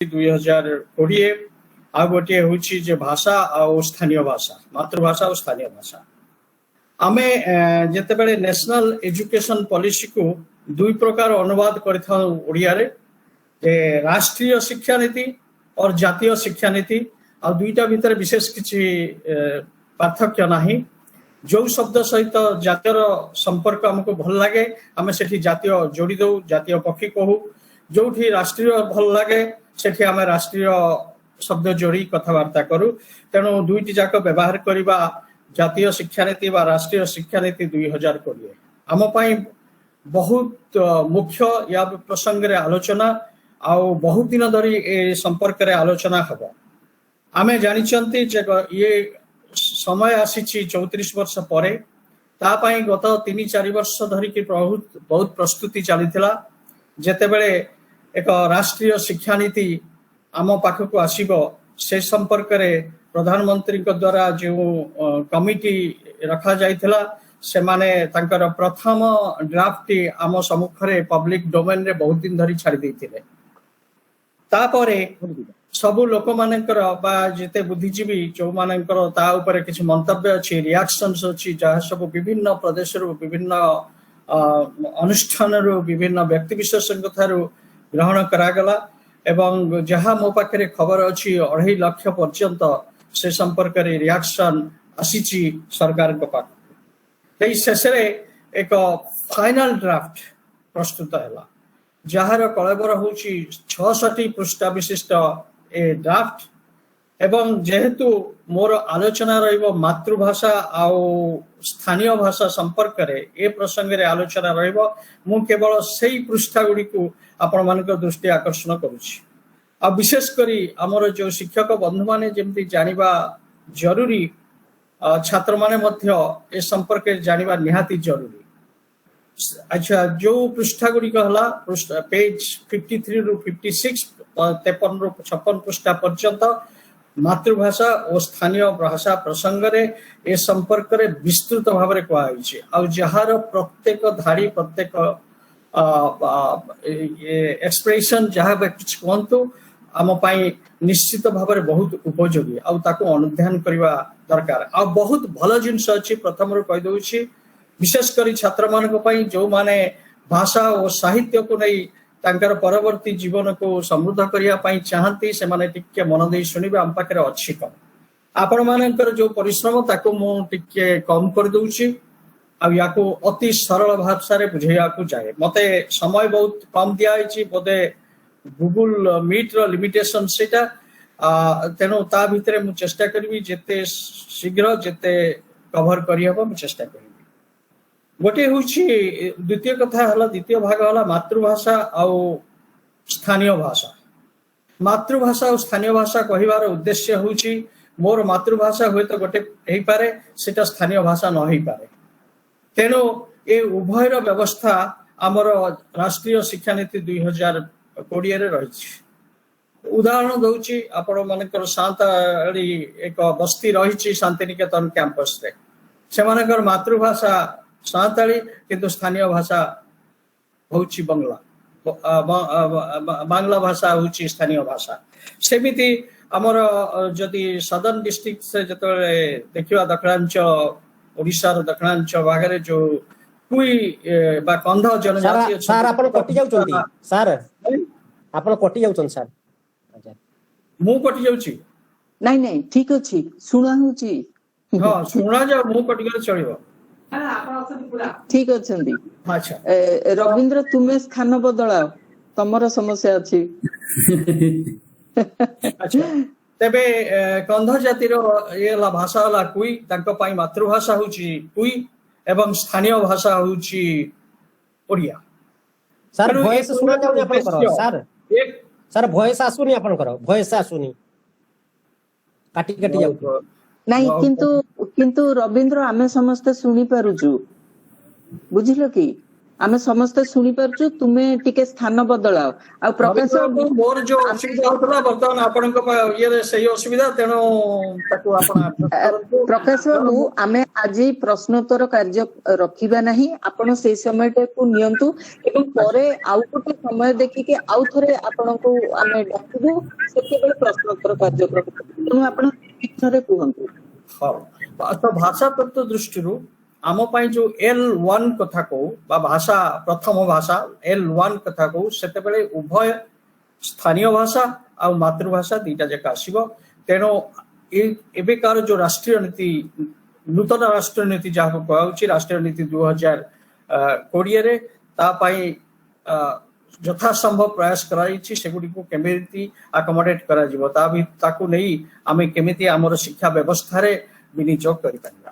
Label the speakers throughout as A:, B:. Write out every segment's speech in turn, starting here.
A: 2020 आ गोटे हूँ जे भाषा और स्थानीय भाषा मातृभाषा और स्थानीय भाषा आमे जितेबाला नेशनल एजुकेशन पॉलिसी को दुई प्रकार अनुवाद करिया रे राष्ट्रीय शिक्षा नीति और जातीय शिक्षा नीति आ दुईटा भितर विशेष किसी पार्थक्य नहीं जो शब्द सहित जातीय संपर्क हमको भल लगे आम से जातीय जोड़ी दो जातीय पक्षी कहू जो राष्ट्रीय भल लगे से आम राष्ट्रीय शब्द जोड़ी कथबार्ता करूँ तेणु दुईटी जाक व्यवहार करवा जातीय शिक्षा नीति व राष्ट्रीय शिक्षा नीति 2020 आम बहुत मुख्य या प्रसंग रे आलोचना आउ बहुत दिन धरी ए संपर्क रे आलोचना हम आम जानी ये समय आसी 34 वर्ष पर गत 3-4 वर्ष धरिकी बहुत प्रस्तुति चली जेतेबेले एक राष्ट्रीय शिक्षा नीति आम पाखक आसीबो से संपर्क रे प्रधानमंत्री द्वारा जो कमिटी रखा जाइथिला से माने तांकर प्रथम ड्राफ्ट आम सम्मुखरे पब्लिक डोमेन रे बहुत दिन धरी छाड़ी देथिले तापरे सबु लोक मानकर बा जेते बुद्धिजीवी जो मानकर ता ऊपर किछ मंतव्य अछि रिएक्शंस अछि जहा सब विभिन्न प्रदेश रो विभिन्न अनुष्ठान रो विभिन्न व्यक्ति विशेषज्ञ थारु ग्रहण करागला एवं जहाँ मो पाखे खबर अच्छी 2.5 लाख पर्यंत से संपर्क रे रिएक्शन आसी सरकार पाख शेष एक फाइनल ड्राफ्ट प्रस्तुत है जार कलबर हूँ 66 पृष्ठा विशिष्ट ए ड्राफ्ट एवं जेहेतु मोर आलोचना रहिबो मातृभाषा आउ स्थानीय भाषा संपर्क रे ए प्रसंग रे आलोचना रहिबो मु केवल सेही पृष्ठा गुडी को आपण मानक दृष्टि आकर्षण करूछि आ विशेष करी हमर जो शिक्षक बंधु माने जेमति जानिबा जरूरी छात्र माने मध्य ए संपर्क जानिबा निहाती जरूरी अच्छा जो पृष्ठा गुडी कहला पेज 53 रु 56 53 रु 56 पृष्ठा पर्यंत मातृभाषा और स्थानीय भाषा प्रसंग रे ए संपर्क रे विस्तृत भाव में कहुई आ जार प्रत्येक धाड़ी प्रत्येक एक्सप्रेशन जहाँ कुछ कहतु आम निश्चित भाव में बहुत उपयोगी आको अनुध्यान करने दरकार आ बहुत भल जिनस अच्छी प्रथम रू कहीदे विशेषकर छात्र मान जो माने भाषा और साहित्य को नहीं तांकर परवर्ती जीवन को समृद्ध करने चाहती से माने टिके मन दे शुणिबे आम पाखे अच्छी कम आपण मानकर जो परिश्रम ताको मु टिके कम कर दूची आ याको अति सरल भाषा रे बुझेया को जाए मते समय बहुत कम दिया बोधे गूगल मीट रो लिमिटेशन सेटा तेणु ता भितरे मु चेष्टा करबी जेते शीघ्र जेते कवर करि हबो मु चेष्टा करबी गोटे हूँ द्वितीय कथा है द्वितीय भाग है मातृभाषा और स्थानीय भाषा मातृभाषा और स्थानीय भाषा कहबार उद्देश्य हूँ मोर मातृभाषा हुए तो गोटे हो पारे सेटा स्थानीय भाषा न हो पारे तेणु ये उभयर व्यवस्था आमर राष्ट्रीय शिक्षा नीति 2020 रही उदाहरण दूची आपण मानकर सांताली एक बस्ती रही शांतिनिकेतन कैंपस रे से मानकर मातृभाषा सांताली किंतु स्थानीय भाषा होची बांग्ला भाषा होची स्थानीय भाषा सेमिति आमर जदि सदर्न डिस्ट्रिक्ट से जतो देखिवा दक्षिणांचल ओडिशा रो दक्षिणांचल भागरे जो कुई बा कंध जनजाति
B: सर आपण कटि जाउछंती सर आपण कटि जाउछन सर
A: मु कटि जाउची
C: नहीं नहीं ठीक अछि सुना होची
A: हां सुना जा मु कटि गेले चलिबो
C: ठीक अच्छी
A: अच्छा
C: रवींद्र तुम्हें स्थान बदलाओ तमर समस्या अच्छी
A: अच्छा तेबे कंध जातिर ये भाषा हला कुई तांको पाई मातृभाषा होची कुई एवं स्थानीय भाषा होची ओडिया
B: सर वॉइस सुना जाउनी आपण करो सर एक सर वॉइस आसुनी आपण करो वॉइस आसुनी काटी काटी जाउ
C: नहीं किंतु रवींद्र आमे समस्त सुनी पारुजु बुझिलो कि ଆମେ ସମସ୍ତେ ଶୁଣି ପାରୁଛୁ ତୁମେ ଟିକେ ସ୍ଥାନ ବଦଳାଅ ଆଉ ପ୍ରକାଶ ବାବୁ
A: ମୋର ଯୋଉ ଅସୁବିଧା ହଉଥିଲା ବର୍ତ୍ତମାନ ଆପଣଙ୍କ ଇଏରେ ସେଇ ଅସୁବିଧା, ତେଣୁ ତାକୁ ଆପଣ adjust କରନ୍ତୁ।
C: ପ୍ରକାଶ ବାବୁ ଆମେ ଆଜି ପ୍ରଶ୍ନୋତ୍ତର କାର୍ଯ୍ୟ ରଖିବା ନାହିଁ, ଆପଣ ସେଇ ସମୟଟାକୁ ନିଅନ୍ତୁ ଏବଂ ପରେ ଆଉ ଗୋଟେ ସମୟ ଦେଖିକି ଆଉ ଥରେ ଆପଣଙ୍କୁ ଆମେ ଡାକିବୁ, ସେତେବେଳେ ପ୍ରଶ୍ନୋତ୍ତର କାର୍ଯ୍ୟକ୍ରମ ତେଣୁ ଆପଣ ରେ କୁହନ୍ତୁ।
A: ହଉ ତ ଭାଷା ତତ୍ତ୍ୱ ଦୃଷ୍ଟିରୁ ଆମ ପାଇଁ ଯୋଉ L1 କଥା କହୁ ବା ଭାଷା ପ୍ରଥମ ଭାଷା L1 କଥା କହୁ, ସେତେବେଳେ ଉଭୟ ସ୍ଥାନୀୟ ଭାଷା ଆଉ ମାତୃଭାଷା ଦିଟା ଯାକ ଆସିବ। ତେଣୁ ଏବେକାର ଯୋଉ ରାଷ୍ଟ୍ରୀୟ ନୀତି, ନୂତନ ରାଷ୍ଟ୍ରୀୟ ନୀତି ଯାହାକୁ କୁହାଯାଉଛି ରାଷ୍ଟ୍ରୀୟ ନୀତି 2020 ତା ପାଇଁ ଯଥାସମ୍ଭବ ପ୍ରୟାସ କରାଯାଇଛି ସେଗୁଡ଼ିକୁ କେମିତି ଆକୋମୋଡେଟ୍ କରାଯିବ, ତାକୁ ନେଇ ଆମେ କେମିତି ଆମର ଶିକ୍ଷା ବ୍ୟବସ୍ଥାରେ ବିନିଯୋଗ କରିପାରିବା।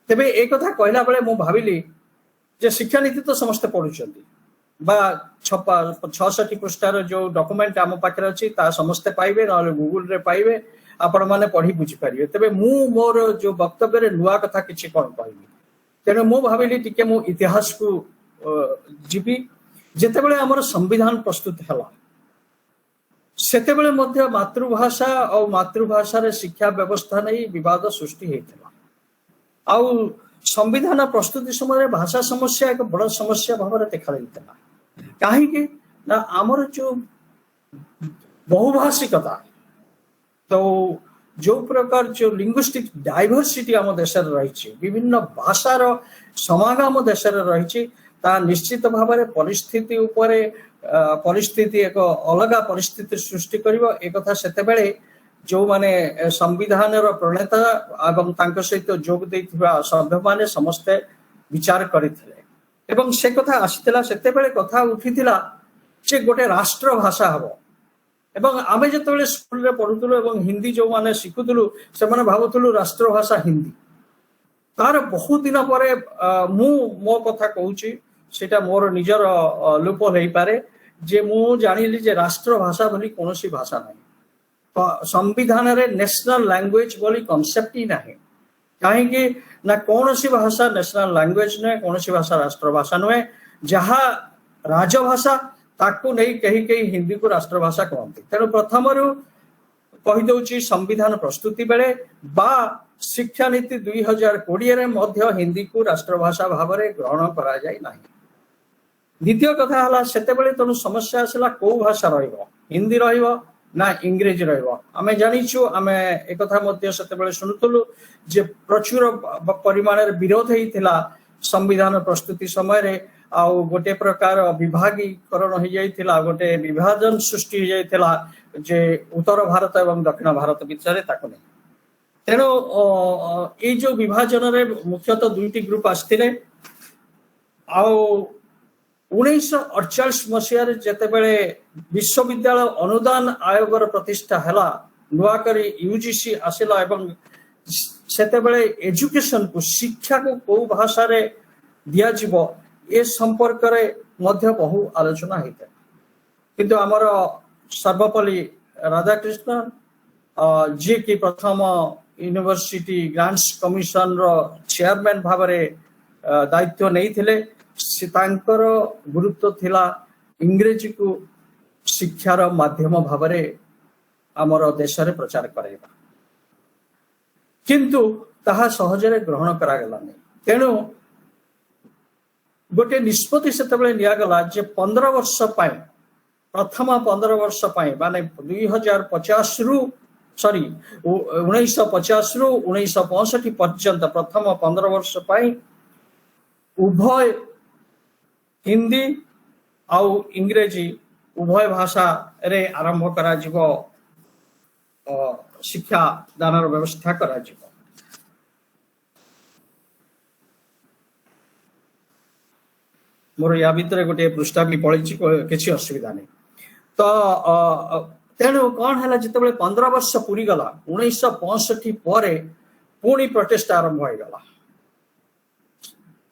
A: ତେବେ ଏ କଥା କହିଲା ବେଳେ ମୁଁ ଭାବିଲି ଯେ ଶିକ୍ଷାନୀତି ତ ସମସ୍ତେ ପଢୁଛନ୍ତି ବା 66 ପୃଷ୍ଠାର ଯୋଉ ଡକୁମେଣ୍ଟ ଆମ ପାଖରେ ଅଛି ତା ସମସ୍ତେ ପାଇବେ, ନହେଲେ ଗୁଗୁଲରେ ପାଇବେ, ଆପଣ ମାନେ ପଢି ବୁଝିପାରିବେ। ତେବେ ମୁଁ ମୋର ଯୋଉ ବକ୍ତବ୍ୟରେ ନୂଆ କଥା କିଛି କଣ କହିବି, ତେଣୁ ମୁଁ ଭାବିଲି ଟିକେ ମୁଁ ଇତିହାସକୁ ଯିବି। ଯେତେବେଳେ ଆମର ସମ୍ବିଧାନ ପ୍ରସ୍ତୁତ ହେଲା ସେତେବେଳେ ମଧ୍ୟ ମାତୃଭାଷା ଆଉ ମାତୃଭାଷାରେ ଶିକ୍ଷା ବ୍ୟବସ୍ଥା ନେଇ ବିବାଦ ସୃଷ୍ଟି ହେଇଥିଲା। ଆଉ ସମ୍ବିଧାନ ପ୍ରସ୍ତୁତି ସମୟରେ ଭାଷା ସମସ୍ୟା ଏକ ବଡ଼ ସମସ୍ୟା ଭାବରେ ଦେଖାଯାଇଥିଲା। କାହିଁକି ନା ଆମର ଯୋଉ ବହୁଭାଷିକତା, ତ ଯୋଉ ପ୍ରକାର ଯୋଉ ଲିଙ୍ଗୁଇଷ୍ଟିକ ଡାଇଭରସିଟି ଆମ ଦେଶରେ ରହିଛି, ବିଭିନ୍ନ ଭାଷାର ସମାଗମ ଦେଶରେ ରହିଛି, ତା ନିଶ୍ଚିତ ଭାବରେ ପରିସ୍ଥିତି ଏକ ଅଲଗା ପରିସ୍ଥିତି ସୃଷ୍ଟି କରିବ। ଏକଥା ସେତେବେଳେ ଯୋଉମାନେ ସମ୍ବିଧାନର ପ୍ରଣେତା ଏବଂ ତାଙ୍କ ସହିତ ଯୋଗ ଦେଇଥିବା ସଭ୍ୟମାନେ ସମସ୍ତେ ବିଚାର କରିଥିଲେ ଏବଂ ସେ କଥା ଆସିଥିଲା। ସେତେବେଳେ କଥା ଉଠିଥିଲା ଯେ ଗୋଟେ ରାଷ୍ଟ୍ର ଭାଷା ହବ ଏବଂ ଆମେ ଯେତେବେଳେ ସ୍କୁଲରେ ପଢୁଥିଲୁ ଏବଂ ହିନ୍ଦୀ ଯୋଉମାନେ ଶିଖୁଥିଲୁ ସେମାନେ ଭାବୁଥିଲୁ ରାଷ୍ଟ୍ର ଭାଷା ହିନ୍ଦୀ। ତାର ବହୁତ ଦିନ ପରେ ମୁଁ ମୋ କଥା କହୁଛି, ସେଟା ମୋର ନିଜର ଲୋପ ହେଇପାରେ, ଯେ ମୁଁ ଜାଣିଲି ଯେ ରାଷ୍ଟ୍ର ଭାଷା ବୋଲି କୌଣସି ଭାଷା ନାହିଁ। ସମ୍ବିଧାନରେ ନ୍ୟାସନାଲ ଲାଙ୍ଗୁଏଜ ବୋଲି କନସେପ୍ଟ ହିଁ ନାହିଁ। କାହିଁକି ନା କୌଣସି ଭାଷା ନ୍ୟାସନାଲ ଲାଙ୍ଗୁଏଜ ନୁହେଁ, କୌଣସି ଭାଷା ରାଷ୍ଟ୍ର ଭାଷା ନୁହେଁ। ଯାହା ରାଜଭାଷା ତାକୁ ନେଇ କେହି କେହି ହିନ୍ଦୀକୁ ରାଷ୍ଟ୍ରଭାଷା କହନ୍ତି। ତେଣୁ ପ୍ରଥମରୁ କହିଦଉଛି ସମ୍ବିଧାନ ପ୍ରସ୍ତୁତି ବେଳେ ବା ଶିକ୍ଷାନୀତି 2020ରେ ମଧ୍ୟ ହିନ୍ଦୀକୁ ରାଷ୍ଟ୍ରଭାଷା ଭାବରେ ଗ୍ରହଣ କରାଯାଇ ନାହିଁ। ଦ୍ୱିତୀୟ କଥା ହେଲା ସେତେବେଳେ ତେଣୁ ସମସ୍ୟା ଆସିଲା କୋଉ ଭାଷା ରହିବ, ହିନ୍ଦୀ ରହିବ ନା ଇଂରେଜୀ ରହିବ। ଆମେ ଜାଣିଛୁ, ଆମେ ଏକଥା ମଧ୍ୟ ସେତେବେଳେ ଶୁଣୁଥିଲୁ ଯେ ପ୍ରଚୁର ପରିମାଣରେ ବିରୋଧ ହେଇଥିଲା ସମ୍ବିଧାନ ପ୍ରସ୍ତୁତି ସମୟରେ, ଆଉ ଗୋଟେ ପ୍ରକାର ବିଭାଗୀକରଣ ହେଇଯାଇଥିଲା, ଗୋଟେ ବିଭାଜନ ସୃଷ୍ଟି ହେଇଯାଇଥିଲା ଯେ ଉତ୍ତର ଭାରତ ଏବଂ ଦକ୍ଷିଣ ଭାରତ ଭିତରେ ତାକୁ ନେଇ। ତେଣୁ ଏଇ ଯୋଉ ବିଭାଜନରେ ମୁଖ୍ୟତଃ ଦୁଇଟି ଗ୍ରୁପ ଆସିଥିଲେ। ଆଉ 1948 ମସିହାରେ ଯେତେବେଳେ ବିଶ୍ୱବିଦ୍ୟାଳୟ ଅନୁଦାନ ଆୟୋଗର ପ୍ରତିଷ୍ଠା ହେଲା, ନୂଆକରି ୟୁଜିସି ଆସିଲା ଏବଂ ସେତେବେଳେ ଏଜୁକେସନକୁ ଶିକ୍ଷାକୁ କୋଉ ଭାଷାରେ ଦିଆଯିବ ଏ ସମ୍ପର୍କରେ ମଧ୍ୟ ବହୁ ଆଲୋଚନା ହେଇଥିଲା। କିନ୍ତୁ ଆମର ସର୍ବପଲ୍ଲୀ ରାଧାକୃଷ୍ଣ ଯିଏକି ପ୍ରଥମ ୟୁନିଭର୍ସିଟି ଗ୍ରାଣ୍ଟସ କମିଶନର ଚେୟାରମ୍ୟାନ ଭାବରେ ଦାୟିତ୍ୱ ନେଇଥିଲେ, ତାଙ୍କର ଗୁରୁତ୍ୱ ଥିଲା ଇଂରେଜୀକୁ ଶିକ୍ଷାର ମାଧ୍ୟମ ଭାବରେ ଆମର ଦେଶରେ ପ୍ରଚାର କରାଇବା। କିନ୍ତୁ ତାହା ସହଜରେ ଗ୍ରହଣ କରାଗଲାନି। ତେଣୁ ଗୋଟେ ନିଷ୍ପତ୍ତି ସେତେବେଳେ ନିଆଗଲା ଯେ 15 ବର୍ଷ ପାଇଁ, ପ୍ରଥମ 15 ବର୍ଷ ପାଇଁ ମାନେ 1950ରୁ 1965 ପର୍ଯ୍ୟନ୍ତ ପ୍ରଥମ 15 ବର୍ଷ ପାଇଁ ଉଭୟ ହିନ୍ଦୀ ଆଉ ଇଂରେଜୀ ଉଭୟ ଭାଷାରେ ଆରମ୍ଭ କରାଯିବ, ଶିକ୍ଷା ଦାନର ବ୍ୟବସ୍ଥା କରାଯିବ। ମୋର ୟା ଭିତରେ ଗୋଟେ ପୃଷ୍ଠା ବି ପଳେଇଛି, କିଛି ଅସୁବିଧା ନାହିଁ। ତ ତେଣୁ କଣ ହେଲା, ଯେତେବେଳେ 15 ବର୍ଷ ପୁରିଗଲା 1965 ପରେ ପୁଣି ପ୍ରଚେଷ୍ଟା ଆରମ୍ଭ ହେଇଗଲା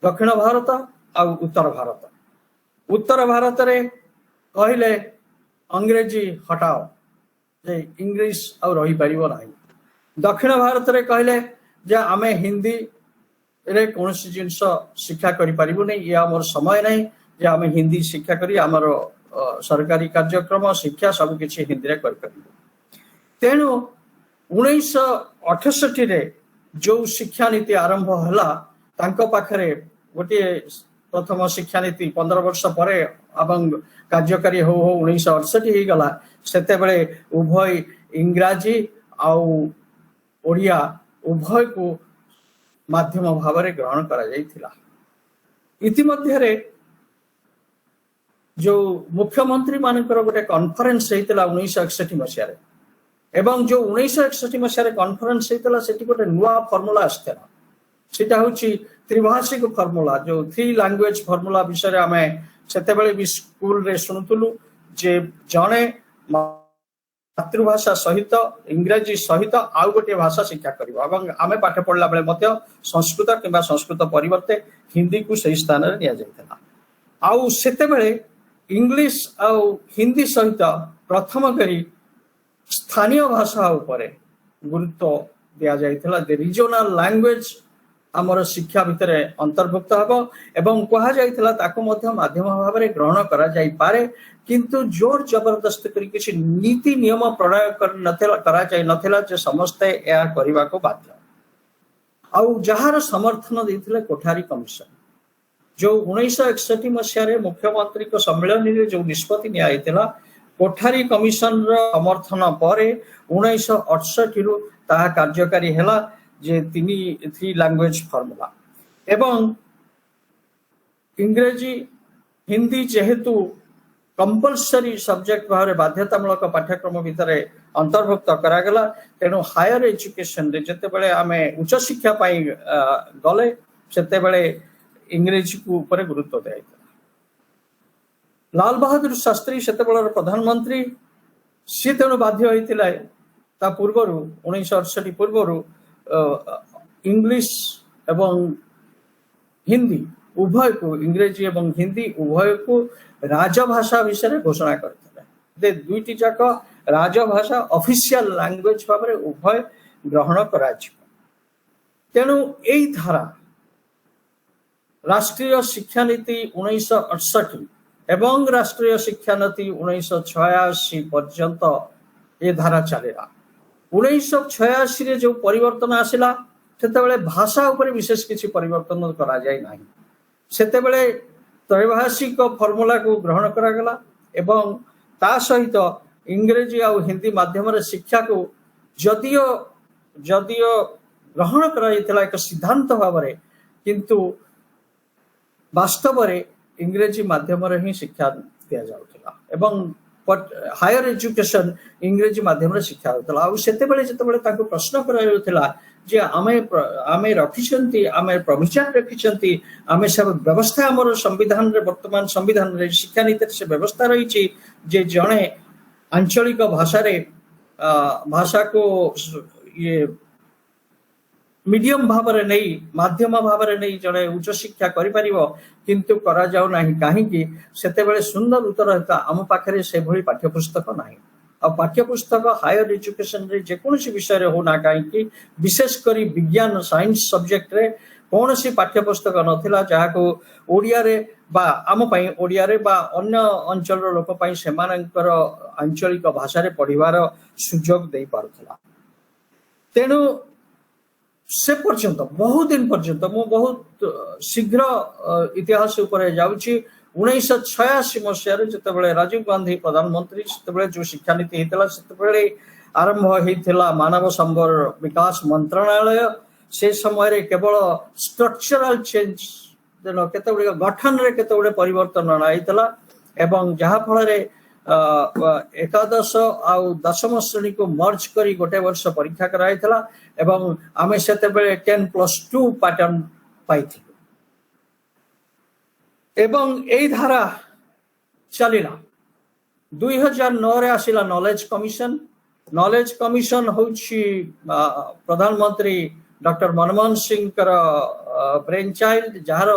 A: ଦକ୍ଷିଣ ଭାରତ ଆଉ ଉତ୍ତର ଭାରତ। ଉତ୍ତର ଭାରତରେ କହିଲେ ଅଂଗ୍ରେଜୀ ହଟାଅ, ଯେ ଇଂଲିଶ ଆଉ ରହିପାରିବ ନାହିଁ। ଦକ୍ଷିଣ ଭାରତରେ କହିଲେ ଯେ ଆମେ ହିନ୍ଦୀରେ କୌଣସି ଜିନିଷ ଶିକ୍ଷା କରିପାରିବୁନି, ଇଏ ଆମର ସମୟ ନାହିଁ, जे आम हिंदी शिक्षा करी आमर सरकारी कार्यक्रम शिक्षा सब किछि हिंदी रे कर परिबो। तेणु 1968 रे जो शिक्षा नीति आरंभ हला तांको पाखरे गोटे प्रथम शिक्षा नीति 15 वर्ष पर एवं कार्यकारी हो 1968 ही गला सेते बेले उभय इंग्राजी आउ ओडिया उभय को माध्यम भाव में ग्रहण करा जाइथिला। इतिमध्य रे जो मुख्यमंत्री मानकर गोटे कॉन्फ्रेंस होइतिला 1961 मसिया रे एवं जो 1961 मसिया रे कॉन्फ्रेंस होइतिला सेठी गोटे नुवा फार्मूला आस्थिला सेटा होची त्रिभाषिक फार्मूला जो 3 लैंग्वेज फार्मूला विषय रे आमे सेते बेले भी स्कूल रे सुनुतुलु जे जणे मातृभाषा सहित इंग्रजी सहित आउ गोटे भाषा शिक्षा करिबो एवं आमे पाठ पढ़ला बेले मध्य संस्कृत किंबा संस्कृत परिवर्ते हिंदी को सही स्थान रे निया जायतला। आउ सेते बेले इंग्लिश आउ हिंदी सहित प्रथम करी स्थानीय भाषा उपरे गुरुत्व दिया जायतला। द रीजनल लैंग्वेज आमर शिक्षा भितर अंतर्भुक्त हबो एवं कहा जायतला ताको मध्य माध्यम भाव में ग्रहण करा जाय पारे किंतु जोर जबरदस्ती करी किछि नीति नियम प्रणय कर नथिला करा जाय नथिला जे समस्ते या करिवा को बाध्य। आउ जहार समर्थन देथिले कोठारी कमिशन जो 1961 मसिया रे मुख्यमंत्री को सम्मेलन रे जो निष्पत्ति निया आइतला कोठारी कमिशन रो समर्थन परे 1968 रु ता कार्यकारी हेला जे 3 लैंग्वेज फार्मूला एवं इंग्रजी हिंदी जेहेतु कंपलसरी सब्जेक्ट भाव बाध्यतामूलक पाठ्यक्रम भितर अंतर्भुक्त करागला तेणु हायर एजुकेशन रे जते बेले आमे उच्च शिक्षा पाई गले सेते बेले इंग्रजी को ऊपर गुरुत्व दिया। लाल बहादुर शास्त्री सेते बेले प्रधानमंत्री सी तेणु बाध्य होइतिला ता पूर्वरु 1968 पूर्वरु इंग्लिश एवं हिंदी उभय को इंग्रजी एवं हिंदी उभय को राजभाषा विषय घोषणा करते दुईटी जाक राजभाषा ऑफिशियल लैंग्वेज भाव में उभय ग्रहण करा तेणु यही धारा राष्ट्रीय शिक्षा नीति 1968 एवं राष्ट्रीय शिक्षा नीति 1986 पर्यंत ये धारा चलेगा। 1986 रे जो परिवर्तन आसिला सेते भाषा उपरे विशेष किसी परिवर्तन करा जाय नाही सेते त्रैभाषिक फॉर्मूला को ग्रहण करा गला एवं ता सहित इंग्रजी और हिंदी माध्यम रे शिक्षा को जदियो जदियो ग्रहण करा जायतिला एक सिद्धांत भाव रे किंतु वास्तव रे इंग्रजी माध्यम रे ही शिक्षा दिया जाउतिला एवं हायर एजुकेशन इंग्रजी माध्यम रे शिक्षा होतला। आ सेते बेले जते बेले ताको प्रश्न करायथिला जे आमे रखिछंती आमे प्रोविजन रखिछंती आमे सब व्यवस्था हमर संविधान रे वर्तमान संविधान रे शिक्षा नीति से व्यवस्था रही जे जणे आंचलिक भाषा रे भाषा को ये मीडियम भाव रे नहीं माध्यम भाव रे नहीं जणे उच्च शिक्षा करि परिबो किंतु करा जाउ नाही काहे कि सेते बेले सुंदर उत्तर हेता हम पाखरे से भली पाठ्यपुस्तक नाही। आ पाठ्यपुस्तक हायर एजुकेशन रे जे कोनसी विषय रे हो ना काहे कि विशेष करी विज्ञान साइंस सब्जेक्ट रे कोनसी पाठ्यपुस्तक नथिला जहा को ओडिया रे बा आम पई ओडिया रे बा अन्य अंचल रो लोक पई सेमानकर आंचलिक भाषा रे पढिवार सुयोग देई पारुथला। तेनु से पर्यंत बहुत दिन पर्यंत मु बहुत शीघ्र इतिहास ऊपर जाउची 1986 मसिया रे जते बेले राजीव गांधी प्रधानमंत्री सेते बेले जो शिक्षा नीति हेतला सेते बेले आरंभ हेतिला मानव संबल विकास मंत्रालय से समय रे केवल स्ट्रक्चरल चेंज देनो केते बेले गठन रे केते बेले परिवर्तन आइतला एवं जहा फल रे एकादश आउ दशम श्रेणी को मर्ज करी गोटे वर्ष परीक्षा कराइतला एवं आमे सेते बेले 10+2 पैटर्न पाइथिलु एवं एई धारा चलिला 2009 रे आसिला नॉलेज कमिशन होछि प्रधानमंत्री डॉक्टर मनमोहन सिंह कर ब्रेन चाइल्ड जहार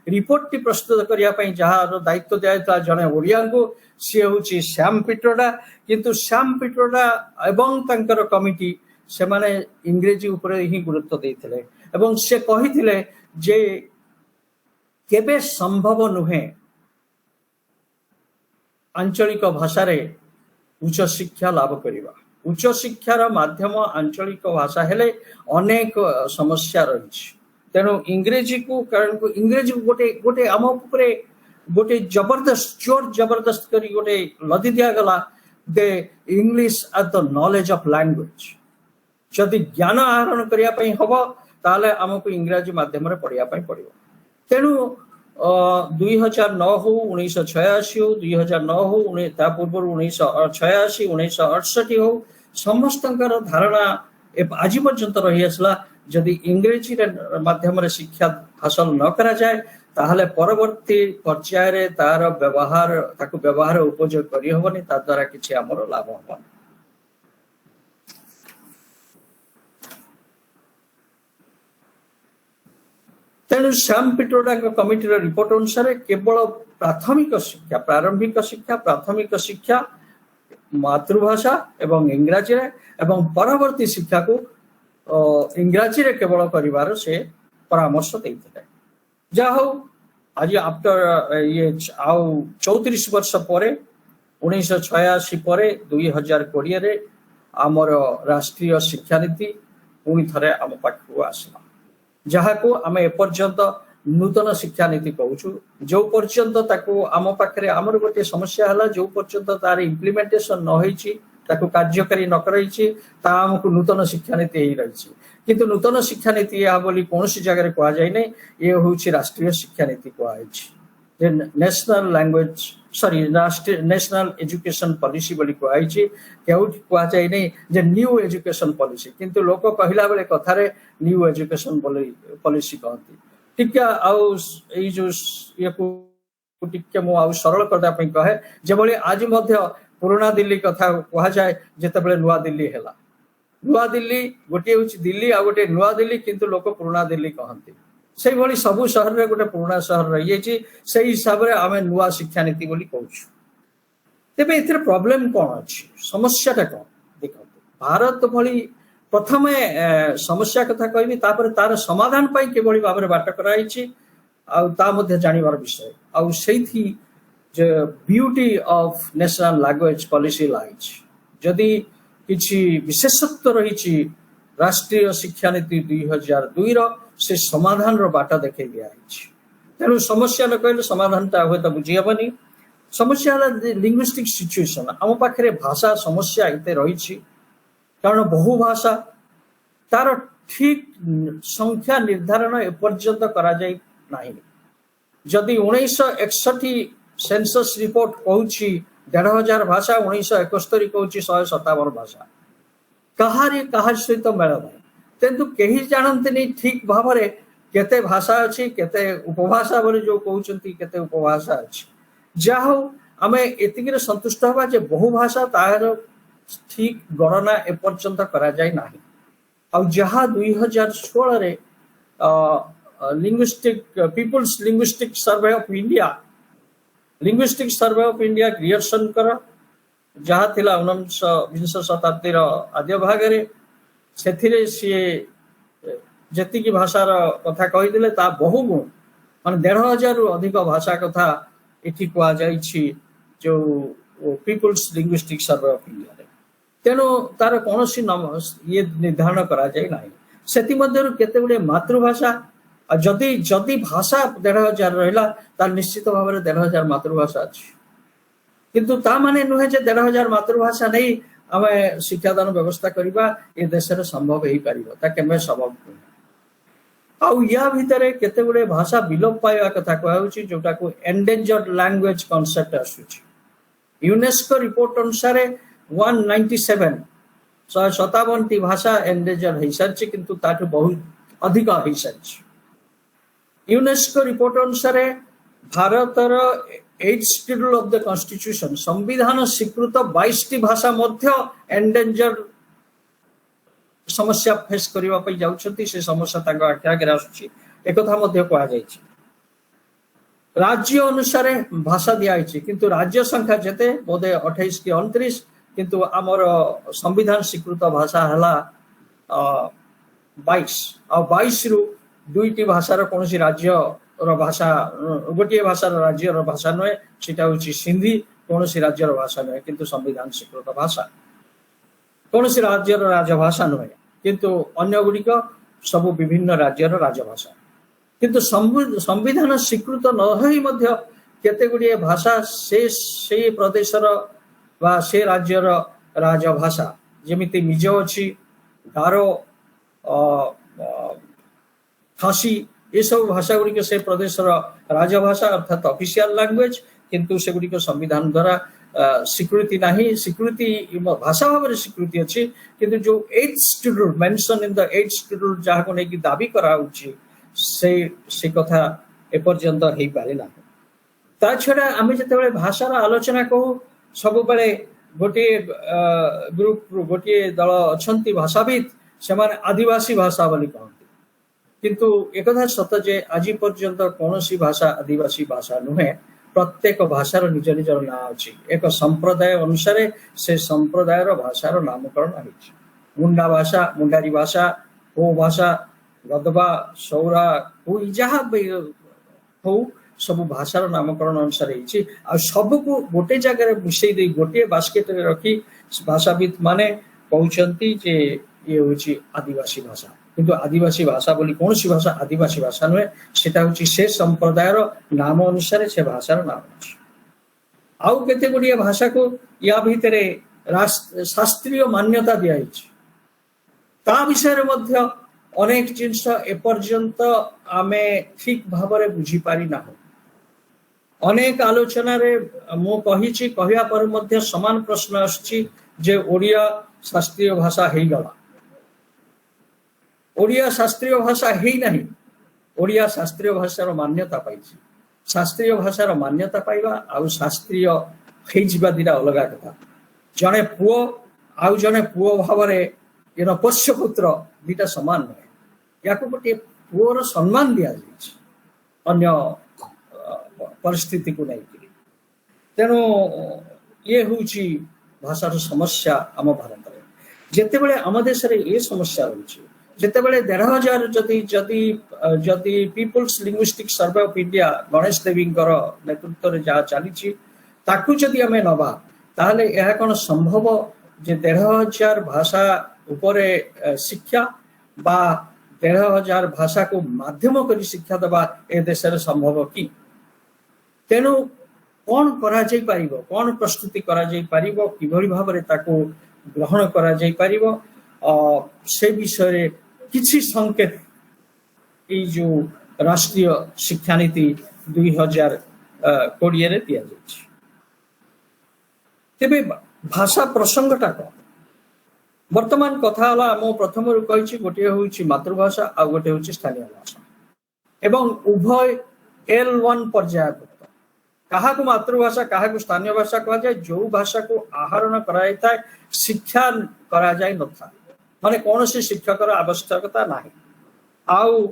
A: रिपोर्ट टी प्रस्तुत करिया पई जहार दायित्व दिया जने ओडिया को सी होछि श्याम पिट्रोडा किंतु श्याम पिट्रोडा एवं तांकर कमिटी से माने इंग्रजी ऊपर ही गुरुत्व देथिले एवं से कहिथिले जे केबे संभव नुहे आंचलिक भाषा रे उच्च शिक्षा लाभ करिबा उच्च शिक्षार माध्यम आंचलिक भाषा हेले अनेक समस्या रही तेणु इंग्रेजी को कारण को इंग्रेजी गोटे गोटे आम उपरे गोटे जबरदस्त चोर जबरदस्त करी गोटे लदी दिया गला the English as the knowledge of language जदि ज्ञान आहरण करिया पई हबो ताले हमको इंग्रजी माध्यम रे पढ़िया पई पड़िबो तेणु 2009 हो 1986 हो 2009 हो ता पूर्व 1986 1968 हो समस्तंकर धारणा आज पर्यंत रही आसला जदि इंग्रेजी माध्यम रे शिक्षा हासिल न करा जाए ताहले परवर्ती पर्याय रे तार व्यवहार ताकु व्यवहार उपयोग करि होबनी ता द्वारा किछि हमर लाभ होबनी तेणु श्याम पिट्रोडा कमिटी रिपोर्ट अनुसार केवल प्रारंभिक शिक्षा मातृभाषा एवं इंग्राजी रे एवं परवर्ती शिक्षा को इंग्राजी रे केवल करिवार से परामर्श देइथिले जा हो आज आफ्टर ये आउ 34 वर्ष परे 1986 परे 2020 रे हमर राष्ट्रीय शिक्षा नीति पुणी थरे हम पाखु आसला जहाँ को आम एपर्यंत नूतन शिक्षा नीति कहूँ जो पर्यंत ताको आम पाखे आमर गोटे समस्या है जो पर्यंत तार इम्प्लीमेंटेशन न होइछि ताको कार्यकारी न करैछि ता हमको नूतन शिक्षा नीति ही रही किंतु नूतन शिक्षा नीति या बोली कौन सी जगह कह जाए नहीं ये होछि राष्ट्रीय शिक्षा नीति कह national language sorry national education policy बोली कह कह जाए नहीं जे न्यू एजुकेशन पॉलिसी किंतु लोक कहला बेले कथारे न्यू एजुकेशन पॉलिसी कहती ठीक आउ ए जो ये को टिके मु आउ सरल करदा पई कहे जेबोली आज मध्य पुराना दिल्ली कथा कह जाए जेते बेले नुआ दिल्ली हैला नुआ दिल्ली गोटे होछि दिल्ली आ गोटे नुआ दिल्ली किंतु लोक पुराना दिल्ली कहंती से भली सबु शहर रे गोटे पुराना शहर रही जाइए से हिसाब रे आमे नुआ शिक्षा नीति बोली कहूछु तेबे इथरे प्रॉब्लम कोन अछि समस्याटा कोन देखो भारत भली प्रथमे समस्या कथा कहबी तापर तार समाधान पई केबोली भाबरे बाट कराइछि आ ता मध्ये जानिबार विषय आ सेथि जे beauty of national language policy lies जदि किछि विशेषत्व रहिछि राष्ट्रीय शिक्षा नीति 2002 रो से समाधान रो बाटा देखे दिया तेणु समस्या न कहले समाधान ता होय त बुझी हेबनी समस्या लिंग्विस्टिक सिचुएशन आम पाखे भाषा समस्या एते रही कारण बहु भाषा तार ठीक संख्या निर्धारण एपर्यंत करा जाय नाही जदि 1961 सेंसस रिपोर्ट कहूछि 1500 भाषा 1971 कहूछि 157 भाषा कहार सहित मेल नहीं तेंतु कहीं जानते नहीं ठीक भाव में केते भाषा अच्छी केते उपभाषा बोली जो कहते केते उपभाषा अच्छी जा हो आम एतिक संतुष्ट हवा जे बहु भाषा तार ठीक गणना एपर्यंत करा जाय नाही आ जहाँ 2016 रे linguistic people's linguistic survey of India creation कर जहाँ थिला 19 शताब्दी आद्य भाग रे सेथिरे सीए जति की भाषार कथा कहीदेले ता बहु गुण मान 1500 रु अधिक भाषा कथा एठी कह जाइछि जो people's linguistic survey of India रे तेणु तार कौन ये निर्धारण करा जाय नाही सेति मध्यरु केते गुडे मातृभाषा जदि जदि भाषा 1500 रहिला तार निश्चित भाव में 1500 मातृभाषा अछि किंतु ता माने नुहे जे 1500 मातृभाषा नहीं आम शिक्षादान व्यवस्था करवा ये देश में संभव हो पार केमे संभव आउ या भितर केते गुडे भाषा विलोप पाइबा कथा कहउछि जोटा को एंडेंजर्ड लैंग्वेज कांसेप्ट आसुछि यूनेस्को रिपोर्ट अनुसार 197 157 भाषा एंडेंजर्ड हो सारी किंतु ताठु बहुत अधिक हो सारी यूनेस्को रिपोर्ट अनुसार भारतर 8th schedule of the constitution संविधान स्वीकृत 22 भाषा मध्य एंडेंजर समस्या फेस करबा पई जाउछंती से समस्या तांको आख्या के आसुछि एकथा मध्य कहा जायछि राज्य अनुसार भाषा दिया किंतु राज्य संख्या जेते बोधे 28 कि 29 किंतु आमर संविधान स्वीकृत भाषा हला 22 आ 22 रु दुईटी भाषार कौन राज्य भाषा गोटे भाषार राज्यर भाषा नुहे सीटा हूँ सिंधी कौन राज्यर भाषा नुहे किंतु संविधान स्वीकृत भाषा, कौन राज्यर राजभाषा नुहे किंतु अन्य गुड़िक सब विभिन्न राज्यर राजभाषा, किंतु संविधान स्वीकृत न होई मध्य केते गुड़िए भाषा से प्रदेशर बा से राज्यर राजभाषा जेमिति मिजो अच्छी, गारो, खासी, ये सब भाषा गुड़िक से प्रदेशर राजभाषा अर्थात ऑफिशियल लैंग्वेज, किंतु से गुड़िक संविधान द्वारा स्वीकृति नहीं, स्वीकृति भाषा भाव में स्वीकृति अच्छी, किंतु जो 8th schedule mention in the 8th schedule जहाँ को लेकिन दाबी करा से कथा एपर्यंत हो पारे ना। ता छड़ा आम जो भाषार आलोचना कहू सब बेले गोटे ग्रुप गोटे दल अच्छा भाषाविद से आदिवासी भाषा बोली कहते, किंतु एक सत जे आज पर्यंत कौन भाषा आदिवासी भाषा नुहे, प्रत्येक भाषार निज निजर ना अच्छी, एक संप्रदाय अनुसार से संप्रदायर भाषार नामकरण हो, मुंडा भाषा, मुंडारी भाषा, हो भाषा, गदबा, सौरा, कोई जहाँ हो सब भाषार नामकरण अनुसार सबको गोटे जगह मिसई दे गोटे बास्केट रखी भाषाविद माने कहते जे ये हूँ आदिवासी भाषा, किंतु आदिवासी भाषा बोली कौन सी भाषा आदिवासी भाषा नुहे, सेटा हूँ से संप्रदायर नाम अनुसार से भाषार नाम अच्छे। आउ केते गुड़िए भाषा को या भितर शास्त्रीय मान्यता दिया ता विषय मध्य अनेक जिनस एपर्यंत आमे ठीक भाव में बुझी पारी ना। अनेक आलोचना रे मु कहिछि कहया पर मध्य समान प्रश्न आछि जे ओडिया शास्त्रीय भाषा हे गला, ओडिया शास्त्रीय भाषा हे नहीं, ओडिया शास्त्रीय भाषार मान्यता पाइछि, शास्त्रीय भाषार मान्यता पाइबा आउ शास्त्रीय हे जिबा दिरा अलगा कथा। जने पुओ आउ जने पुओ भाव में ये पोष्य पुत्र दुटा समान नहे, या गोटे पुओर सम्मान दि अन्य परिस्थिति को नहीं। तेणु ये हूँ भाषार समस्या आम भारत में जिते बड़े आम देश ये समस्या रही जिते बड़े 1500 जदि people's linguistic survey of India Ganesh Devy नेतृत्व में जहाँ चली जदि आम नवा ताहले यह कौन संभव जे 1500 भाषा उपरे शिक्षा बा 1500 भाषा को माध्यम करी शिक्षा दबा ए देश संभव कि? तेणु कौन करा जाई पारिबो, कौन प्रस्तुति करा जाई पारिबो, किभली भाबरे ताको ग्रहण करा जाई पारिबो से विषय रे किछि संकेत ए जो राष्ट्रीय शिक्षा नीति 2020 रे दिया जायछि। तेबे भाषा प्रसंगटा को वर्तमान कथा हला मो प्रथम रु कहिछि गोटे होउछि मातृभाषा आ गोटे होउछि स्थानीय भाषा एवं उभय L1 पर्यायभुक्त। कहा को मातृभाषा कहा को स्थानीय भाषा कहा जाए, जो भाषा को आहरण कराई था शिक्षा करा जाए न था माने कौन सी शिक्षकर आवश्यकता नहीं। आउ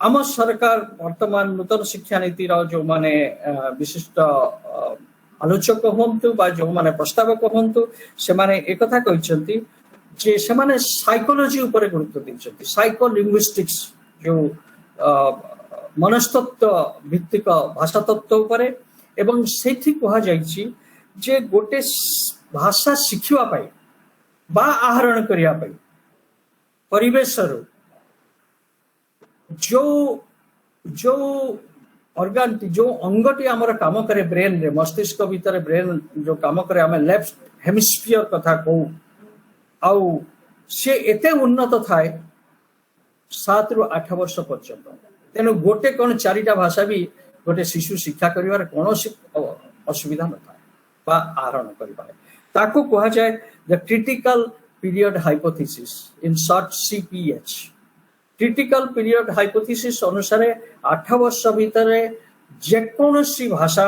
A: आम सरकार वर्तमान नूतन शिक्षा नीति जो माने विशिष्ट आलोचक हूँ बा जो माने प्रस्तावक हूँ से माने एक कथा कहते जे से माने साइकोलॉजी ऊपर गुरुत्व देते, साइकोलिंग्विस्टिक्स जो मनस्तत्व भित्तिक भाषा तत्व उपरे एवं सेठी कहा जायछि जे गोटे भाषा शिखिबा पाई बा आहरण करिया पाई परिवेश जो जो ऑर्गन जो अंगटी आमर काम करे ब्रेन रे मस्तिष्क भीतर ब्रेन जो काम करे आम लेफ्ट हेमिस्फियर कथा कहू आउ से एते उन्नत थाए 7 ରୁ 8 वर्ष पर्यंत। तेणु गोटे कौन 4टा भाषा भी गोटे शिशु शिक्षा करिवार कौन असुविधा न था बा आहरण करि पाए। ताको कहा जाए the critical period hypothesis in short CPH। Critical period hypothesis अनुसार 8 वर्ष भीतर जेकोसी भाषा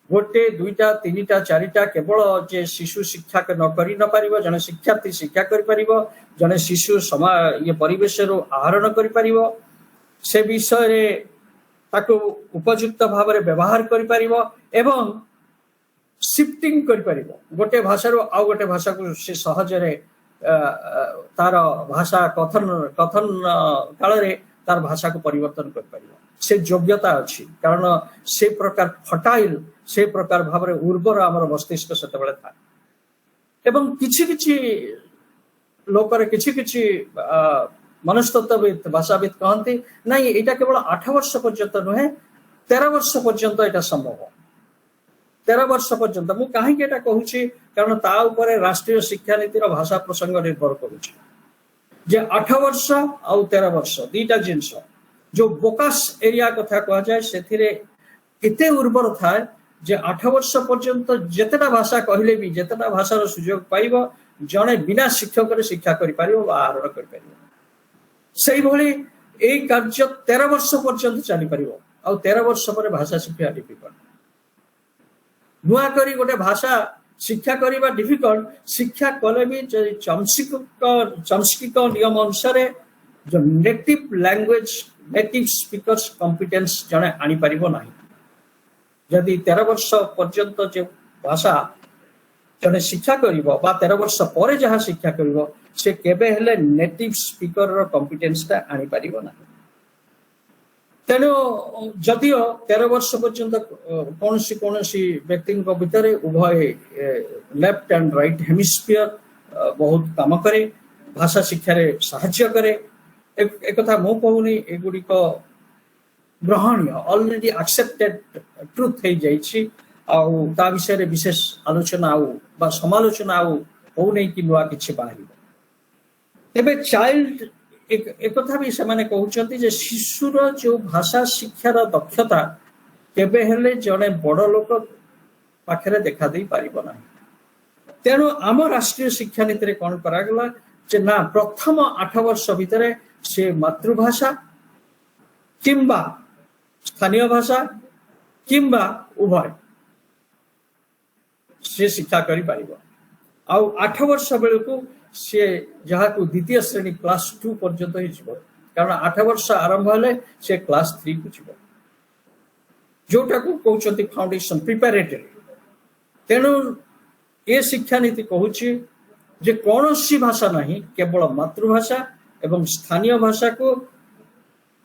A: गोटे 2टा 3टा 4टा केवल जे शिशु शिक्षा न करि न पारिबो, जने शिक्षार्थी शिक्षा करि पारिबो, जने शिशु ये परिवेश रो आहरण करि पारिबो, से विषय रे ताको उपयुक्त भाव में व्यवहार करि पारिबो एवं शिफ्टिंग करि पारिबो। गोटे भाषा रो आ गोटे भाषा को से सहज रे तार भाषा कथन काल रे तार भाषा को परिवर्तन कर पारिबो। से योग्यता अच्छी कारण से प्रकार फटाइल से प्रकार भाव उर्वर आमर मस्तिष्क से था एवं किछि लोकर किछि मनस्तत्वविद भाषाविद कहते ना यहाँ केवल 8 वर्ष पर्यंत नुहे 13 वर्ष पर्यंत यहाँ संभव 13 वर्ष पर्यंत मु कहीं कहूँ कारण ता उपरे राष्ट्रीय शिक्षा नीतिर भाषा प्रसंग निर्भर करुचे जे 8 वर्ष आउ 13 वर्ष दीटा जिनस जो बोकास एरिया कथा कह जाए से एते उर्वर थाए जे 8 वर्ष पर्यंत जेतेटा भाषा कहले भी जेतेटा भाषार सुयोग पाइब जड़े बिना शिक्षक शिक्षा करिपारिबो बा आहरण करिपारिबो सेही भली एई कार्य 13 वर्ष पर्यंत चली पारिबो आ 13 वर्ष पर भाषा शिक्षा डिफिकल्ट नुआ करी गोटे भाषा शिक्षा करबा डिफिकल्ट शिक्षा कले भी चम्स्की नियम अनुसार जो native language native speakers competence जड़े आनी पारिबो नाही यदि 13 वर्ष पर्यंत जो भाषा जड़े शिक्षा करिबो बा 13 वर्ष पर जहाँ शिक्षा करिबो से केबे हेले नेटिव स्पीकर रो कॉम्पिटेंस आनी पारिबो नाही तेणु जदिओ 13 वर्ष पर्यंत कौन सी व्यक्ति भितर उभय लेफ्ट एंड राइट हेमिस्फीयर बहुत काम करे भाषा शिक्षा रे साहाय्य करे एक कथा मो कहूनी एगुड़िक ग्रहणीय ऑलरेडी एक्सेप्टेड ट्रुथ हो जाइछि आउ ता विषय रे विशेष आलोचना आउ बा समालोचना आउ हो नहीं कि नुआ किछि बाहरिबो तेबे चाइल्ड एक कथा भी से कहते जे शिशुर जो भाषा शिक्षार दक्षता केबे हेले जड़े बड़ लोक पाखरे देखा दे पारिबो नाही तेणु आम राष्ट्रीय शिक्षा नीति कौन करागला जे ना प्रथम 8 वर्ष भितर से मातृभाषा किंबा स्थानीय भाषा किंबा उभय से शिक्षा करि पारिबो आउ 8 वर्ष बेलू सी जहाँ को द्वितीय श्रेणी क्लास 2 पर्यंत ही जीव कारण 8 वर्ष आरंभ हेले से क्लास 3 को जीव जोटा को कहते फाउंडेशन प्रिपेरेटरी तेणु ये शिक्षा नीति कहूँ जे कौन सी भाषा नहीं केवल मातृभाषा एवं स्थानीय भाषा को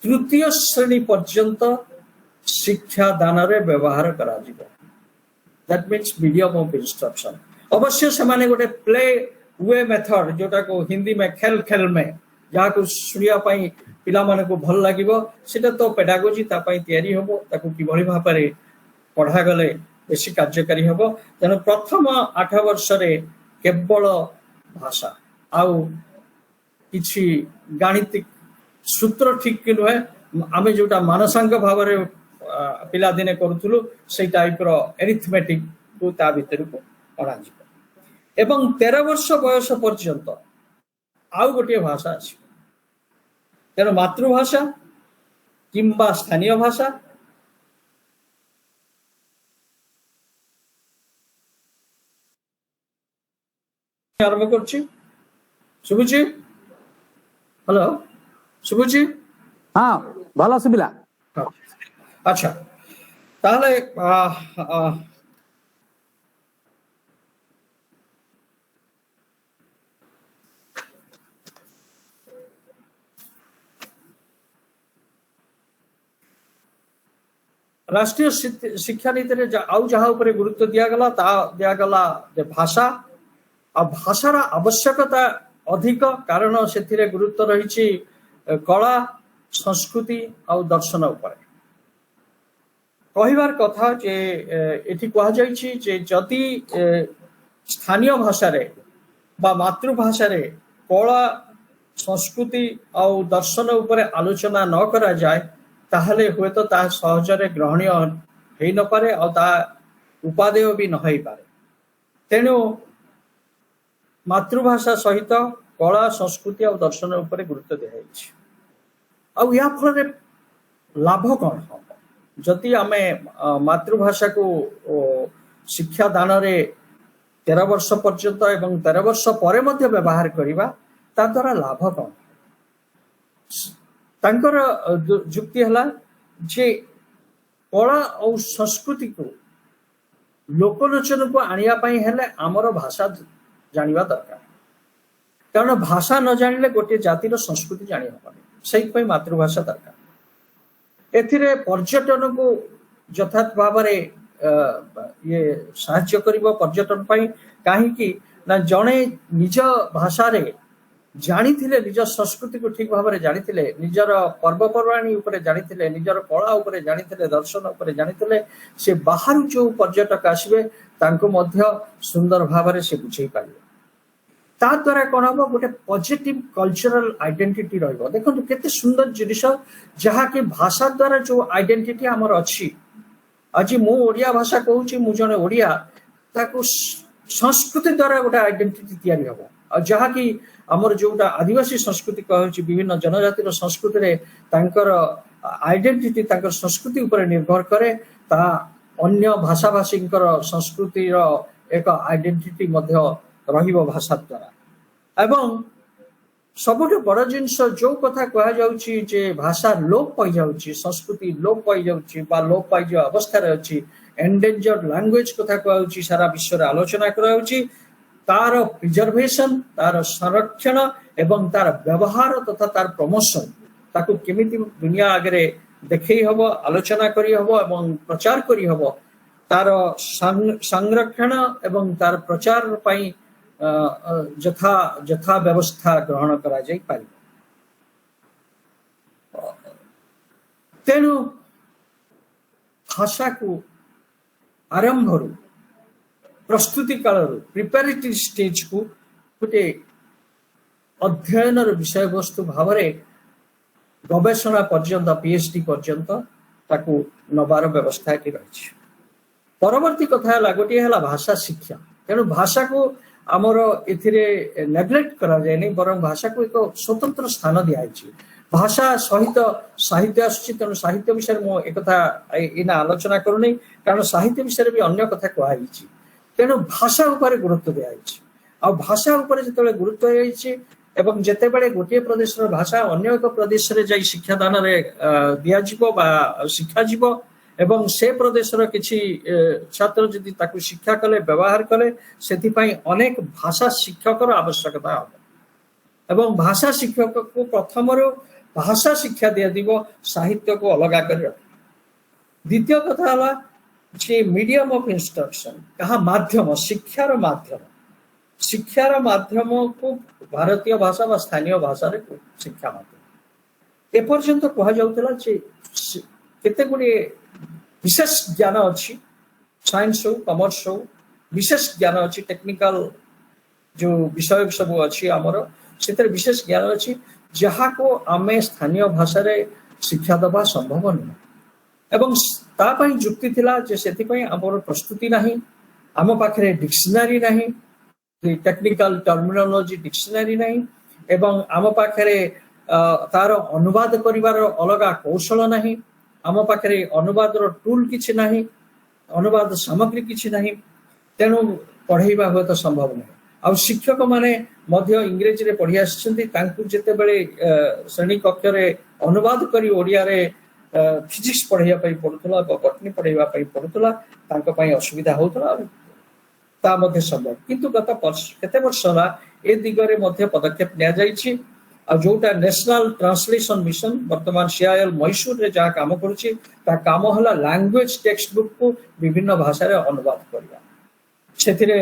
A: तृतीय श्रेणी पर्यंत शिक्षा दान रे व्यवहार करा जीव that means medium of instruction अवश्य से माने गोटे प्ले वे मेथड जोटा को हिंदी में खेल खेल में जहाँ को शुणिया पिला माने को भल लागिबो सेटा तो पेडागोजी तापाई तैयारी होबो ताको किभଳି भाबरे पढ़ा गले बेसी कार्यकारी होबो तेन प्रथम 8 वर्ष रे केवल भाषा आउ किछि गाणितिक सूत्र ठीक कि नुहे आमे जोटा मानसांग भाव रे पिला दिने करूथुलु से टाइप रो एरिथमेटिक को ता भीतर को पढ़ा जी एवं 13 वर्ष बयस पर्यंत आउ गोटे भाषा अछि तेणु मातृभाषा किंबा स्थानीय भाषा आरंभ करछि सुबुची हेलो सुबुची
D: हाँ भलो सुबिला
A: अच्छा ताहले राष्ट्रीय शिक्षा नीति आउ जहाँ उपरे गुरुत्व दिगला भाषा आ भाषार आवश्यकता अधिक कारण से गुरुत्व रही कला संस्कृति आ दर्शन उपरे कहबार कथा जे एठी कहा जायछि जे जदि स्थानीय भाषा रे बा मातृभाषा रे कला संस्कृति आ दर्शन उपरे आलोचना न करा जाए ताहले हुए तो ता सहजरे ग्रहणीय हेई न पारे और ता उपादेय भी न होई पारे तेणु मातृभाषा सहित कला संस्कृति और दर्शन उपरे गुरुत्व दिखाई आ या फल लाभ कौन हम जदि आमे मातृभाषा को शिक्षा दान रे 13 वर्ष पर्यंत एवं 13 वर्ष पर मध्य व्यवहार करिबा ता द्वारा लाभ कौन तांकर जुक्ति हला जे कला और संस्कृति को लोकलोचन को आनिया पई हेले हमर भाषा जानिबा दरकार कारण भाषा न जानिले गोटे जातिर संस्कृति जानि हबनी सही पई मातृभाषा दरकार एथिरे पर्यटन को यथार्थ भाव ये साहाय्य करिबो पर्यटन पई काहेकि ना जणे निज भाषा रे जानिथिले निज संस्कृति को ठीक भाव जानिथिले निजर पर्वपर्वाणी उपरे जानिथिले निजर कला उपरे जानिथिले दर्शन उपरे जानिथिले से बाहर जो पर्यटक आसबे तांको मध्य सुंदर भाव से बुझे पारे ता द्वारा कौन हम गोटे पॉजिटिव कल्चरल आइडेंटिटी रहिबो देखो केते सुंदर जिनिस जहा कि भाषा द्वारा जो आइडेंटिटी हमर अछि आज मु ओडिया भाषा कहूची मु जने ओडिया ताको संस्कृति द्वारा गोटे आइडेंटिटी तैयारी हबो और जहा कि हमर जोटा आदिवासी संस्कृति कहूची विभिन्न जनजाति रो संस्कृति रे तांकर आइडेंटिटी तांकर संस्कृति ऊपर निर्भर करे ता अन्य भाषा भाषींकर संस्कृति रो एक आइडेंटिटी मध्य रहिबो भाषा द्वारा एवं सबुठ बड़ जिनस जो कथा कह जाउची जे भाषा लोप पाई जाउची संस्कृति लोप पाई जाउची बा लोप पाई जो अवस्था रे अछि एंडेंजर्ड लैंग्वेज कथा कहउची सारा विश्व रे आलोचना कराउची तार प्रिजर्वेशन तार संरक्षण एवं तार व्यवहार तथा तार प्रमोशन ताकू केमिति दुनिया आगे देखै हबो आलोचना करी हबो एवं प्रचार करी हबो तार संरक्षण एवं तार प्रचार पई जथा जथा व्यवस्था ग्रहण करा जाई पारि तेणु भाषा को आरंभ प्रस्तुति काल प्रिपेरेटरी स्टेज को गोटे अध्ययन विषय वस्तु भाव गवेषणा पर्यंत पीएचडी पर्यंत ताकू नबार व्यवस्था की रही परवर्ती कथा है गोटे है भाषा शिक्षा तेणु भाषा को आमर एथिरे नेग्लेक्ट करा जाए नहीं बरं भाषा को एक स्वतंत्र स्थान दिया भाषा सहित साहित्य आसुची तेणु साहित्य विषय मु एक कथा इना आलोचना करूनी कारण साहित्य विषय भी अन्य कथा कहुई तेणु भाषा उपर गुरुत्व दिया आ भाषा उपर जिते गुरुत्व एवं जिते बड़े गोटे प्रदेश भाषा अन्य एक प्रदेश रे जाई शिक्षादान रे दिया जिवो बा शिक्षा जीवो एवं से प्रदेश रो किछि छात्र जदि ताकू शिक्षा कले व्यवहार कले सेति पई अनेक भाषा शिक्षक रो आवश्यकता हो एवं भाषा शिक्षक को प्रथम रो भाषा शिक्षा दिया दिबो साहित्य को अलगा कर द्वितीय कथा हला जे मीडियम ऑफ इंस्ट्रक्शन कहा माध्यम शिक्षार माध्यम को भारतीय भाषा व स्थानीय भाषा रे शिक्षा माध्यम ए पर्यंत कहा जाउतला जे केते गुडी विशेष ज्ञान अच्छी साइंस हो कॉमर्स हो विशेष ज्ञान अच्छी टेक्निकल जो विषय सब अच्छी आमर से विशेष ज्ञान अच्छी जहाँ को आम स्थानीय भाषा रे शिक्षा दबा संभव नुह एवं तापाई जुक्ति थिला जे सेति आमर प्रस्तुति नहीं आम पाखे डिक्शनरी नहीं टेक्निकल टर्मिनोलॉजी डिक्शनरी नहीं एवं आम पाखे तार अनुवाद करिवार अलगा कौशल नहीं आम पाखे अनुवाद टूल किछि नहीं अनुवाद सामग्री किछि नहीं तेणु पढ़ेबा हुए तो संभव नहीं आ शिक्षक माने मध्य इंग्रेजी रे पढ़ी आछिसंती तांकु जेते बेले श्रेणी कक्ष रे अनुवाद करी ओडिया रे फिजिक्स पढ़ाइया पई पड़ुतला बटनी पढ़ाइबा पई पड़ुतला तांको पई असुविधा होतला ता मध्य संभव किंतु गत केते वर्ष होला ए दिगरे मध्य पदक्षेप लिया जाइछि आ जोटा नेशनल ट्रांसलेशन मिशन वर्तमान सीआईएल मैसूर रे जहाँ काम करुछि ता काम हला लैंग्वेज टेक्स्ट बुक को विभिन्न भाषा रे अनुवाद करिया सेथिरे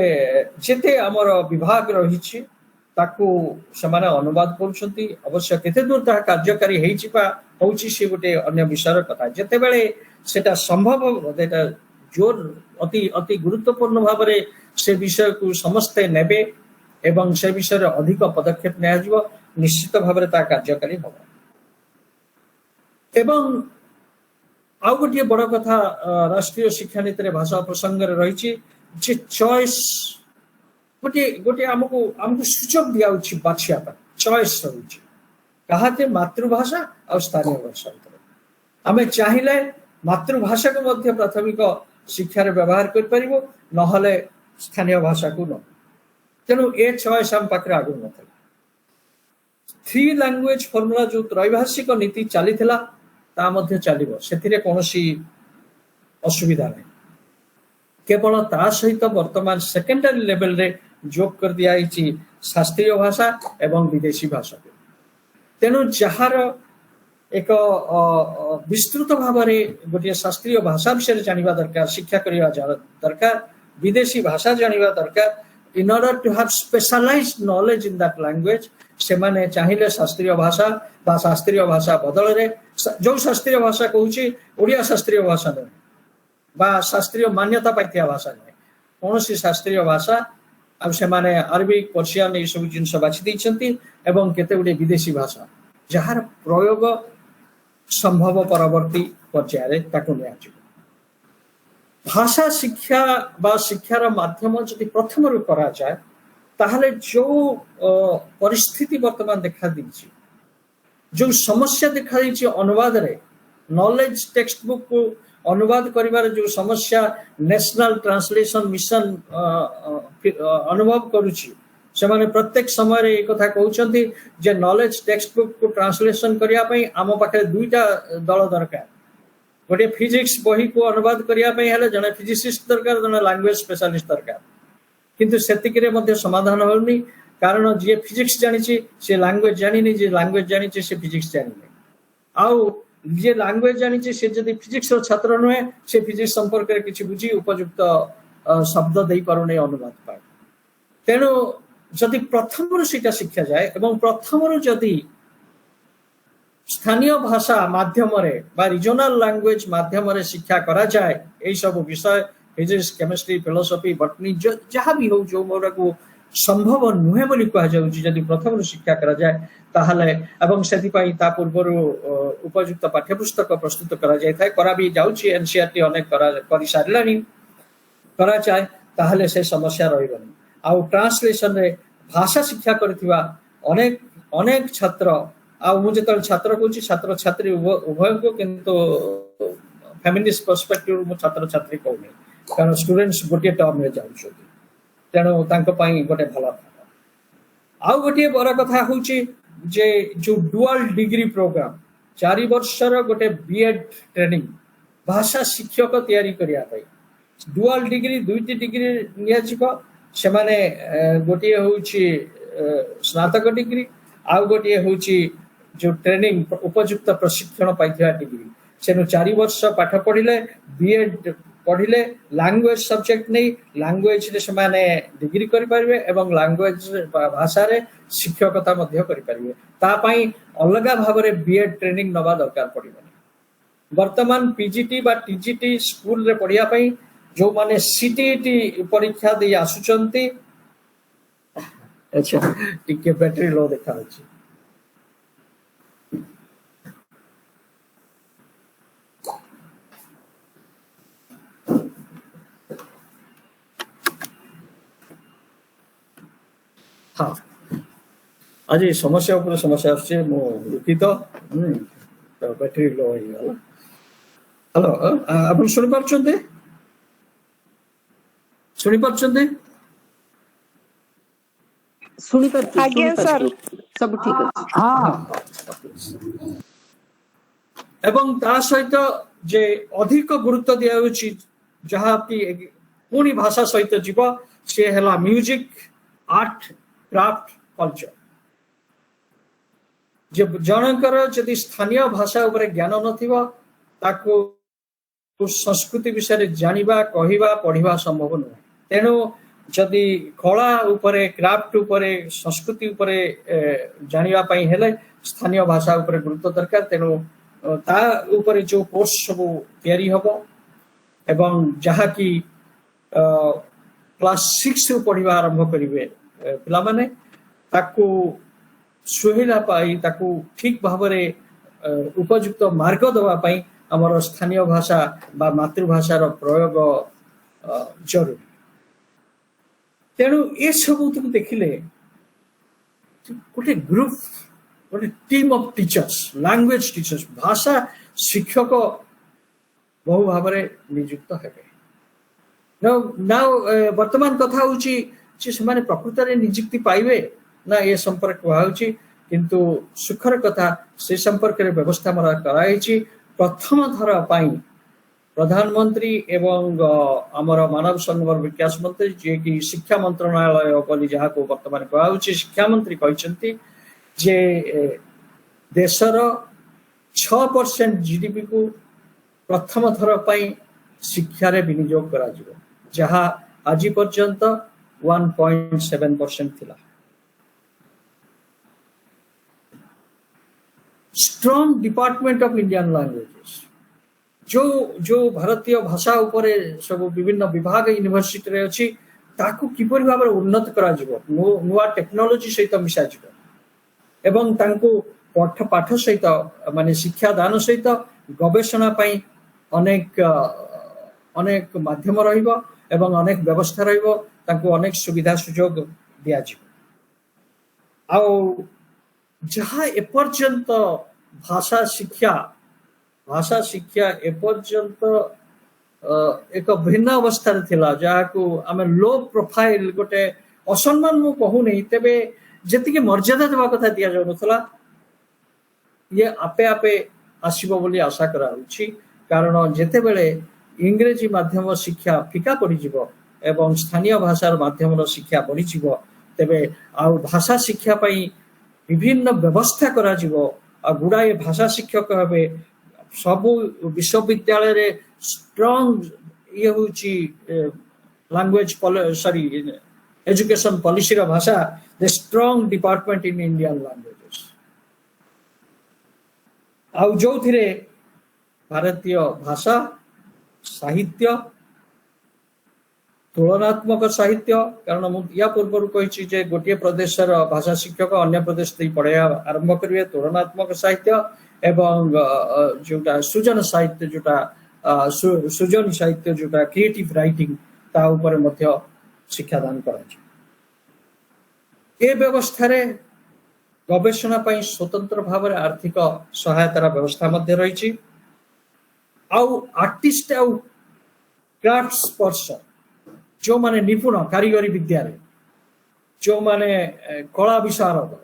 A: जेते हमर विभाग रहिछि ताकू समान अनुवाद करुछंती अवश्य केते दूर ता कार्यकारी हेछि पा होछि से गोटे अन्य विषय कथा जेते बेले सेटा संभव एटा जोर अति अति गुरुत्वपूर्ण भाव रे से विषय को समस्ते नेबे एवं से विषय रे अधिक पदक्षेप निया जिवो निश्चित भाव ता कार्यकारी हब एवं आउ गोटे बड़ कथा राष्ट्रीय शिक्षा नीति रे भाषा प्रसंग रे रहिछि जे चॉइस गोटे गोटे हमको हमको सुযোগ दिया उछि बाछिया पर चॉइस रहुछि कहाते मातृभाषा और स्थानीय भाषा आमे चाहिले मातृभाषा को मध्य प्राथमिक शिक्षा रे व्यवहार कर परिबो नहले स्थानीय भाषा को न तेणु ए चॉइस हम पाखरे आगु नथला 3 लैंग्वेज फॉर्मूला जो त्रैभाषिक नीति चली ता मध्य चलिबो सेथिरे कोनोसी असुविधा नहीं केवल ता सहित वर्तमान सेकेंडरी लेवल रे जोग कर दिया शास्त्रीय भाषा एवं विदेशी भाषा तेणु जहार एक विस्तृत भाव में गोटे शास्त्रीय भाषा विषय जानिबा दरकार, शिक्षा करिया दरकार, विदेशी भाषा जानिबा दरकार। In order to have specialized knowledge in that language से माने चाहिए शास्त्रीय भाषा बा शास्त्रीय भाषा बदल रे जो शास्त्रीय भाषा कहूची ओडिया शास्त्रीय भाषा नहीं बा शास्त्रीय मान्यता पाइथिया भाषा नहीं, कौन सी शास्त्रीय भाषा अब से माने अरबिक पर्शियन ये सब जिनस बाछि दैछंती एवं केते गुडे विदेशी भाषा जहार प्रयोग संभव परवर्ती पर्याय ताको नियाजिबो। भाषा शिक्षा बा शिक्षार माध्यम यदि प्रथम रु करा जाए ताहले जो परिस्थिति वर्तमान देखा दी, जो समस्या देखा दी अनुवाद रे नॉलेज टेक्स्ट बुक को अनुवाद करिवार जो समस्या नेशनल ट्रांसलेशन मिशन अनुभव करुछि से माने प्रत्येक समय रे एक कथा कहउछंती जे नॉलेज टेक्स्ट बुक को ट्रांसलेशन करिया पई आम पाखे दुईटा दल दरकार, गोटे फिजिक्स बही को अनुवाद करिया पई हेले जने फिजिसिस्ट दरकार, जने लैंग्वेज स्पेशलिस्ट दरकार, किंतु सेतिक रे मध्ये समाधान होनी कारण जे फिजिक्स जानिछि से लैंग्वेज जानिनी, जे लैंग्वेज जानिछि से फिजिक्स जानिनी, आउ जे लैंग्वेज जानिछि से जदि फिजिक्स रो छात्र नहे से फिजिक्स संपर्क रे किछि बुझी उपयुक्त शब्द देई पारुने अनुवाद पाए। तेणु जदि प्रथम रु सीटा शिक्षा जाए एवं प्रथम रु जदि स्थानीय भाषा माध्यम रे बा रीजनल लैंग्वेज माध्यम रे शिक्षा करा जाए एई सब विषय फिजिक्स केमिस्ट्री फिलोसफी बटनी जहाँ भी हो जो मोरा को संभव नुहे बोली कहा जाउछि जदि प्रथम शिक्षा करा जाए ताहले एवं सेति पई ता पूर्व उपयुक्त पाठ्यपुस्तक प्रस्तुत करा जाय थाय करा भी जाउछि एनसीईआरटी अनेक करी सारलानी करा जाए ताहले से समस्या रहिबनी। आउ ट्रांसलेशन रे भाषा शिक्षा करथिबा अनेक अनेक छात्र आउ मु जेतल छात्र कहूछि छात्र छात्री उभय को किंतु फेमिनिस्ट पर्सपेक्टिव मु छात्र छात्री कहूनी कारण स्टूडेंट्स गोटे टर्म में जाउछथि, तेणु तांको पई गोटे भला आउ गोटे बड़ कथा होउछि जे जो डुअल डिग्री प्रोग्राम 4 वर्षर गोटे बीएड ट्रेनिंग भाषा शिक्षक तैयारी करिया पई डुअल डिग्री दुईटी डिग्री निया जिवो से माने गोटे होउछि स्नातक डिग्री आउ गोटे होउछि जो ट्रेनिंग उपयुक्त प्रशिक्षण पाइथिया डिग्री सेनु 4 वर्ष पाठ पढ़िले बीएड पढ़िले लैंग्वेज सब्जेक्ट नहीं लैंग्वेज रे समाने डिग्री करि परिबे एवं लैंग्वेज भाषा रे शिक्षकता मध्य करि परिबे ता पई अलगा भाव रे बीएड ट्रेनिंग नबा दरकार पड़िबो। वर्तमान पीजीटी बा टीजीटी स्कूल रे पढ़िया पई जो माने सीटीटी परीक्षा दे आसुचंती अच्छा टिके बैटरी लो देखा अछि हाँ आज समस्या ऊपर समस्या आछे मो दुखित बैटरी लो हो गला। हेलो आप सुनि पारछन्ते
C: सुनी पर
E: आज्ञा सर
C: सब ठीक अछि
D: हाँ
A: एवं ता सहित जे अधिक गुरुत्व दिया होछि जहाँ की पुणी भाषा सहित जीव से हला म्यूजिक आर्ट क्राफ्ट कल्चर जे जनकर जदि स्थानीय भाषा उपरे ज्ञान नथिबो ताको संस्कृति विषय जानिबा कहिबा पढ़िबा संभव न। तेणु जदि कला उपरे क्राफ्ट उपरे संस्कृति उपरे जानिबा पई हेले स्थानीय भाषा उपरे गुरुत्व दरकार। तेणु ता उपरे जो कोर्स सब तैयारी हबो एवं जहा की क्लास 6 रु पढ़िबा आरंभ करिवे पिला माने ताकू सुहिला पाई ताकू ठीक भावरे उपयुक्त मार्ग दवा पाई हमर स्थानीय भाषा बा मातृभाषा रो प्रयोग जरूरी। तेणु ए सब तुम देखिले गोटे ग्रुप गोटे team of teachers language teachers भाषा शिक्षक बहु भावरे नियुक्त हेबे। नाउ वर्तमान कथा होची जे समाने प्रकृत रे नियुक्ति पाइबे ना ये संपर्क होउची किंतु सुखर कथा से संपर्क रे व्यवस्था मरा कराइची। प्रथम थर पाई प्रधानमंत्री एवं आमर मानव संसाधन विकास मंत्री जे कि शिक्षा मंत्रालय बोली जहाँ को वर्तमान कहाउची शिक्षा मंत्री कहचंती जे देशर 6% जीडीपी को प्रथम थर पाई शिक्षा रे विनियोग करा जिवो जहा आज पर्यंत 1.7% थिला। Strong department of Indian languages जो जो भारतीय भाषा उपरे सब विभिन्न विभाग यूनिवर्सिटी रे अछि ताकू किपरि भाबे उन्नत करा जिवो नुवा टेक्नोलॉजी सहित मिसा जिवो एवं तांको पाठ सहित माने शिक्षा दान सहित गवेषणा पाई अनेक अनेक माध्यम रहिबो एवं अनेक व्यवस्था रहिबो तांको अनेक सुविधा सुयोग दिया जिवो। आ जहाँ एपर्यंत भाषा शिक्षा एपर्यंत एक भिन्न अवस्था थिला जहाँ को आमे लो प्रोफाइल गोटे असम्मान मु कहू नहीं तेबे जेतिके मर्यादा देवा कथा दिया जाउ नथला ये आपे आपे आसीबो बोली आशा करा होछि कारण जेते बेले इंग्रेजी माध्यम शिक्षा फिका पड़ी जिवो एवं स्थानीय भाषार माध्यम शिक्षा बढ़ी जिवो तेबे आ भाषा शिक्षा पई विभिन्न व्यवस्था करा जिवो आ गुडाए भाषा शिक्षक हबे सबु विश्वविद्यालय रे स्ट्रांग ये होची लैंग्वेज सॉरी एजुकेशन पॉलिसी रा भाषा the strong department in Indian languages आ जो थिरे भारतीय भाषा साहित्य तुलनात्मक साहित्य कारण या पूर्व कही जे गोटे प्रदेश भाषा शिक्षक अन्य प्रदेश पढ़ाया आरंभ करेंगे तुलनात्मक साहित्य एवं जोटा सृजन साहित्य जोटा सृजन साहित्य जोटा क्रिएटिव राइटिंग ता ऊपर मध्य शिक्षादान करा ए व्यवस्था रे गवेषणा पई स्वतंत्र भाव रे आर्थिक सहायतार व्यवस्था मध्य रही आर्टिस्ट आउ क्राफ्ट्स पर्सन जो माने निपुण कारीगरी विद्या रे जो माने कला विशारद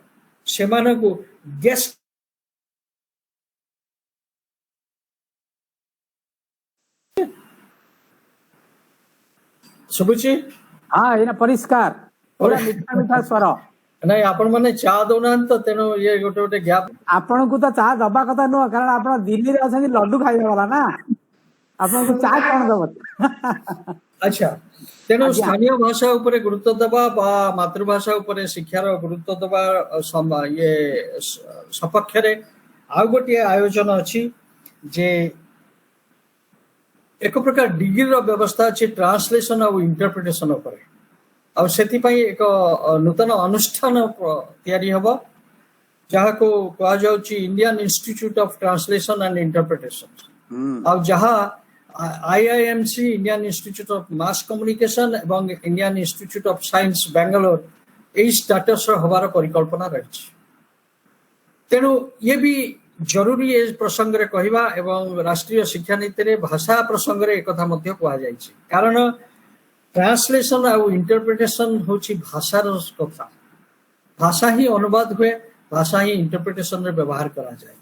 A: से माने को गेस्ट सुबुची
D: हाँ ये परिष्कार पूरा मीठा मीठा स्वर
A: नहीं आपण माने चा दोनान तो तेनो ये गोटे गोटे गैप
D: आपण को तो चा दबा कथा नुह कारण आपण दिल्ली रे अछन लड्डू खाइबा वाला ना आपण को चा कोन दबत
A: अच्छा तेणु स्थानीय भाषा उपरे गुरुत्व दबा बा मातृभाषा उपरे शिक्षार गुरुत्व दबा ये सपक्ष रे आ गोटे आयोजन अछि जे एक प्रकार डिग्री रो व्यवस्था अछि ट्रांसलेशन और इंटरप्रिटेशन उपरे आ सेति पई एक नूतन अनुष्ठान तयारी हबो जहा को कहा जाउछि Indian institute of translation and interpretation आ जहा IIMC Indian institute of mass communication एवं Indian institute of science Bangalore ए स्टेटस हबार परिकल्पना रही तेणु ये भी जरूरी ए प्रसंग रे कहिबा एवं राष्ट्रीय शिक्षा नीति रे भाषा प्रसंग रे एकथा मध्य कहा जायछि कारण ट्रांसलेशन और इंटरप्रिटेशन होछि भाषार कथा भाषा ही अनुवाद हुए भाषा ही इंटरप्रिटेशन रे व्यवहार करा जाए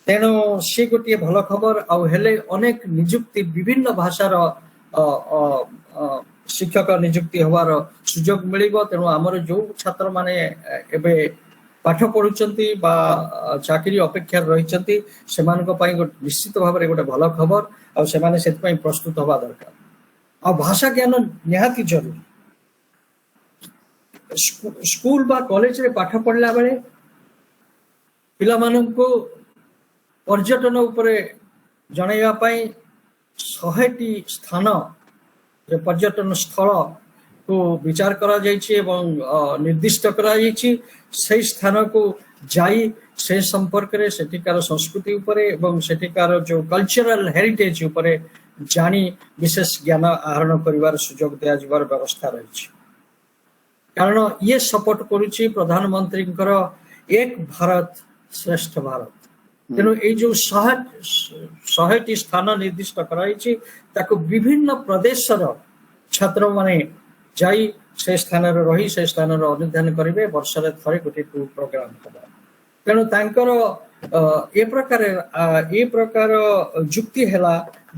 A: तेणु सी गोटे भल खबर आले अनेक निजुक्ति विभिन्न भाषार शिक्षक निजुक्ति हबार सुजोग मिलिबो तेणु आमर जो छात्र माने एबे पाठ पढुचंती बा चाकरी अपेक्षा रहिचंती सेमानक पई निश्चित भाव रे गोटे भल खबर आ सेमाने सेत पई प्रस्तुत हबा दरकार आ भाषा ज्ञान निहाती जरूरी स्कूल बा कॉलेज रे पाठ पढ़ला बेले पिला माननको पर्यटन उपरे जणाइबा पई 100टी स्थान जे पर्यटन स्थल को विचार करा जायछि एवं निर्दिष्ट करा जायछि से स्थान को जाई से संपर्क रे सेठिकार संस्कृति उपरे एवं सेठिकार जो कल्चरल हेरिटेज उपरे जानी विशेष ज्ञान आहरण करिवार सुजोग दिया जिवार व्यवस्था रही कारण ये सपोर्ट करुछि प्रधानमंत्री एक भारत श्रेष्ठ भारत तेणु ये जो 100टी स्थान निर्दिष्ट कराई ताको विभिन्न प्रदेशर छात्र माने जाई से स्थान रही से स्थान अनुध्यान करेंगे वर्ष थे गोटे टूर प्रोग्राम हवा तेणु तांकर ए प्रकार जुक्ति है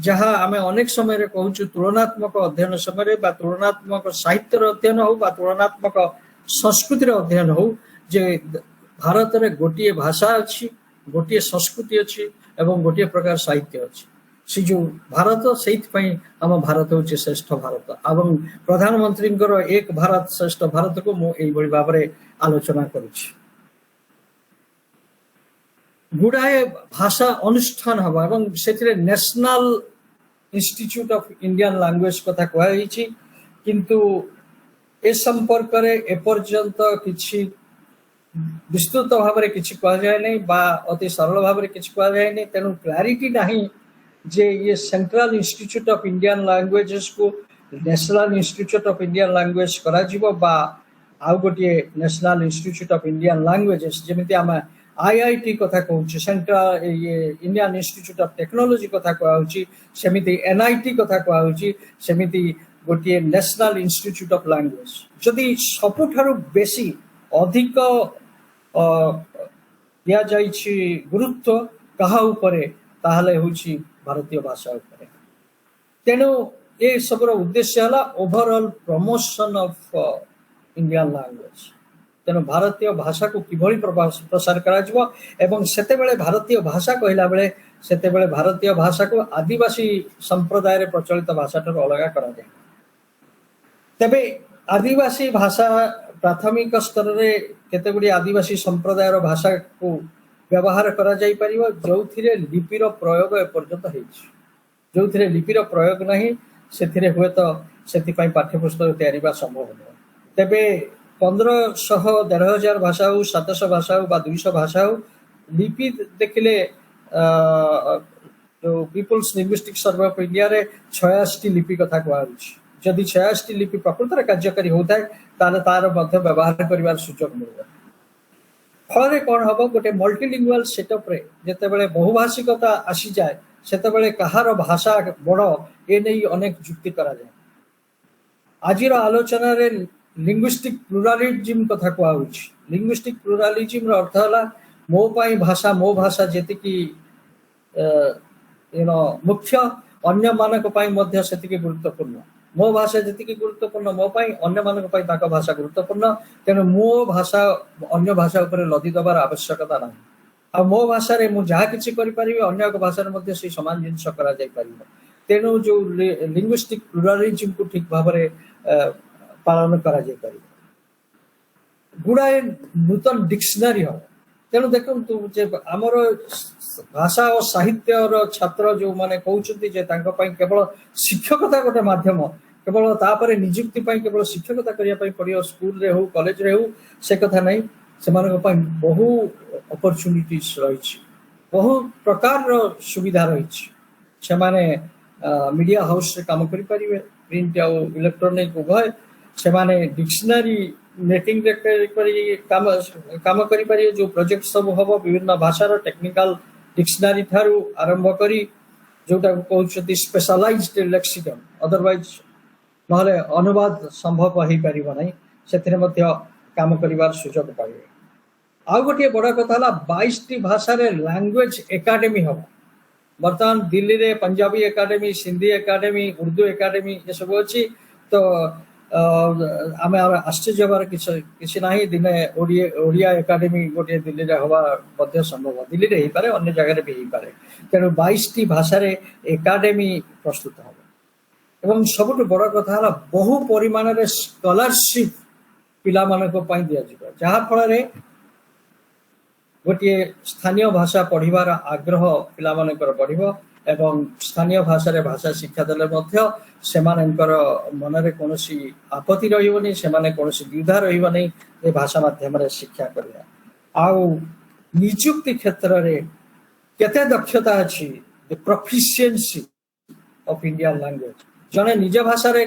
A: जहाँ आम अनेक समय कहूँ तुलनात्मक अध्ययन समय तुलनात्मक साहित्य अध्ययन हो तुलनात्मक संस्कृतिर अध्ययन हो जे भारत में गोटे भाषा अच्छी गोटे संस्कृति अच्छी एवं गोटे प्रकार साहित्य अच्छी से जो भारत से आम भारत हूँ श्रेष्ठ भारत एवं प्रधानमंत्री एक भारत श्रेष्ठ भारत को मुझे भाव में आलोचना करुच्ची गुड़ाए भाषा अनुष्ठान हम एवं से national institute of Indian language कथा कहुई किंतु ए संपर्क रे एपर्यंत किछि विस्तृत भाव में किछि कह जाए नहीं बा अति सरल भाव में किछि कह जाए नहीं तेणु क्लारिटी नहीं जे ये central institute of Indian languages को national institute of Indian language करा जिवो बा आउ गोटे national institute of Indian languages जेमिति आम आईआईटी कथा कहूँ सेंट्रल ये इंडियन इंस्टीट्यूट ऑफ टेक्नोलॉजी कथा कहूँ सेमिति एनआईटी कथा कहूँ सेमिति गोटे नेशनल इंस्टीट्यूट ऑफ लैंग्वेज जदि सबुठारु बेसी अधिक दिया जाइछि गुरुत्व कहा उपरे ताहले होछि भारतीय भाषा उपरे तेणु ये सबर उद्देश्य है overall promotion of Indian language तेणु भारतीय भाषा को किभली प्रसार करा जिवो एवं सेतेबेले भारतीय भाषा कहला बेले सेतेबेले भारतीय भाषा को आदिवासी संप्रदाय रे प्रचलित भाषा ठार अलग करा जाय तेबे आदिवासी भाषा प्राथमिक स्तर रे केते गुडी आदिवासी संप्रदाय रो भाषा को व्यवहार करा जाई परिबो जोथिरे लिपिर प्रयोग एपर्यंत हेछि जोथिरे लिपिर प्रयोग नहीं सेथिरे हुए तो सेति पई पाठ्यपुस्तक तैयारी बा संभव हो तेबे 1500 1500 भाषा हो 700 भाषा हो बा 200 भाषा हो लिपि देखिले जो people's linguistic survey of India रे 86 लिपि कथा कहउछि जदि 86 लिपि प्रकृतर कार्यकारी होता है ताले तार मध्य व्यवहार करिवार सुযোগ मिलबो फरे कोन हबो गोटे मल्टीलिंगुअल सेटअप रे जते बेले बहुभाषिकता आसी जाए सेते बेले कहार भाषा बड़ ए नै अनेक जुक्ति करा जाए आजिर आलोचना रे लिंग्विस्टिक प्लुरालिज्म कथा कहउछि लिंग्विस्टिक प्लुरालिज्म रो अर्थ हला मो पाई भाषा मो भाषा जेति की मुख्य अन्य मानक पाई मध्य सेति गुरुत्वपूर्ण मो भाषा जी गुरुत्वपूर्ण मो पाई अन्य मानक पाई ताको भाषा गुरुत्वपूर्ण तेणु मो भाषा अन्य भाषा ऊपर लदी दबार आवश्यकता ना आ मो भाषा रे मु जहा किछि करि परिबे अन्य एक भाषा रे मध्ये से समान जिंस करा जाय परिबो तेणु जो लिंग्विस्टिक प्लुरालिज्म को ठीक भाव में पालन करा जाय परिबो गुडाए नूतन डिक्शनरी हो तेणु देखंतु जे हमर भाषा और साहित्य रो छात्र जो माने कहउछथि जे तांको पई केवल शिक्षकता गोटे माध्यम केवल तापर नियुक्ति पई केवल शिक्षकता करिया पई पडियो स्कूल रे हो कॉलेज रे हो से कथा नै सेमानको पई बहु अपॉर्चुनिटीज रहिछि बहु प्रकार रो सुविधा रहिछि से माने मीडिया हाउस रे काम करि परिबे प्रिंट और इलेक्ट्रॉनिक उभय से माने डिक्शनरी मेकिंग रे काम करि परिबे जो प्रोजेक्ट सब हबो विभिन्न भाषा रो टेक्निकल डिक्शनरी ठारू आरंभ करी जोटा कहउछथि स्पेशलाइज्ड लेक्सिकन अदरवाइज नहले अनुवाद संभव होई परिबो नै सेथिरे मध्ये काम करिवार सुযোগ पाइबे आ गोटे बड़ कथा हला 22 टी भाषा रे लैंग्वेज एकेडमी हबो वर्तमान दिल्ली रे Punjabi academy Sindhi academy Urdu academy ये सब अछि तो आमे आश्चर्य हबार किछि नाही दिने ओडिया एकेडमी गोटे दिल्ली रे हवा मध्ये संभव दिल्ली रे ही पारे अन्य जगह रे भी ही पारे तेणु 22 टी भाषा रे एकेडमी प्रस्तुत हबो एवं सबुठ बड़ कथा हला बहु परिमाण रे स्कॉलरशिप पिला मानको पई दिया जिवो जहा फल रे गोटे स्थानीय भाषा पढ़िबार आग्रह पिला मानकर बढ़िबो एवं स्थानीय भाषा रे भाषा शिक्षा देले मध्य सेमानकर मनरे कोनोसी आपत्ति रहिबोनी सेमाने कोनोसी द्विधा रहिबोनी ए भाषा माध्यम रे शिक्षा करिया आ नियुक्ति क्षेत्र रे केते दक्षता अछि the proficiency of Indian language जने निज भाषा रे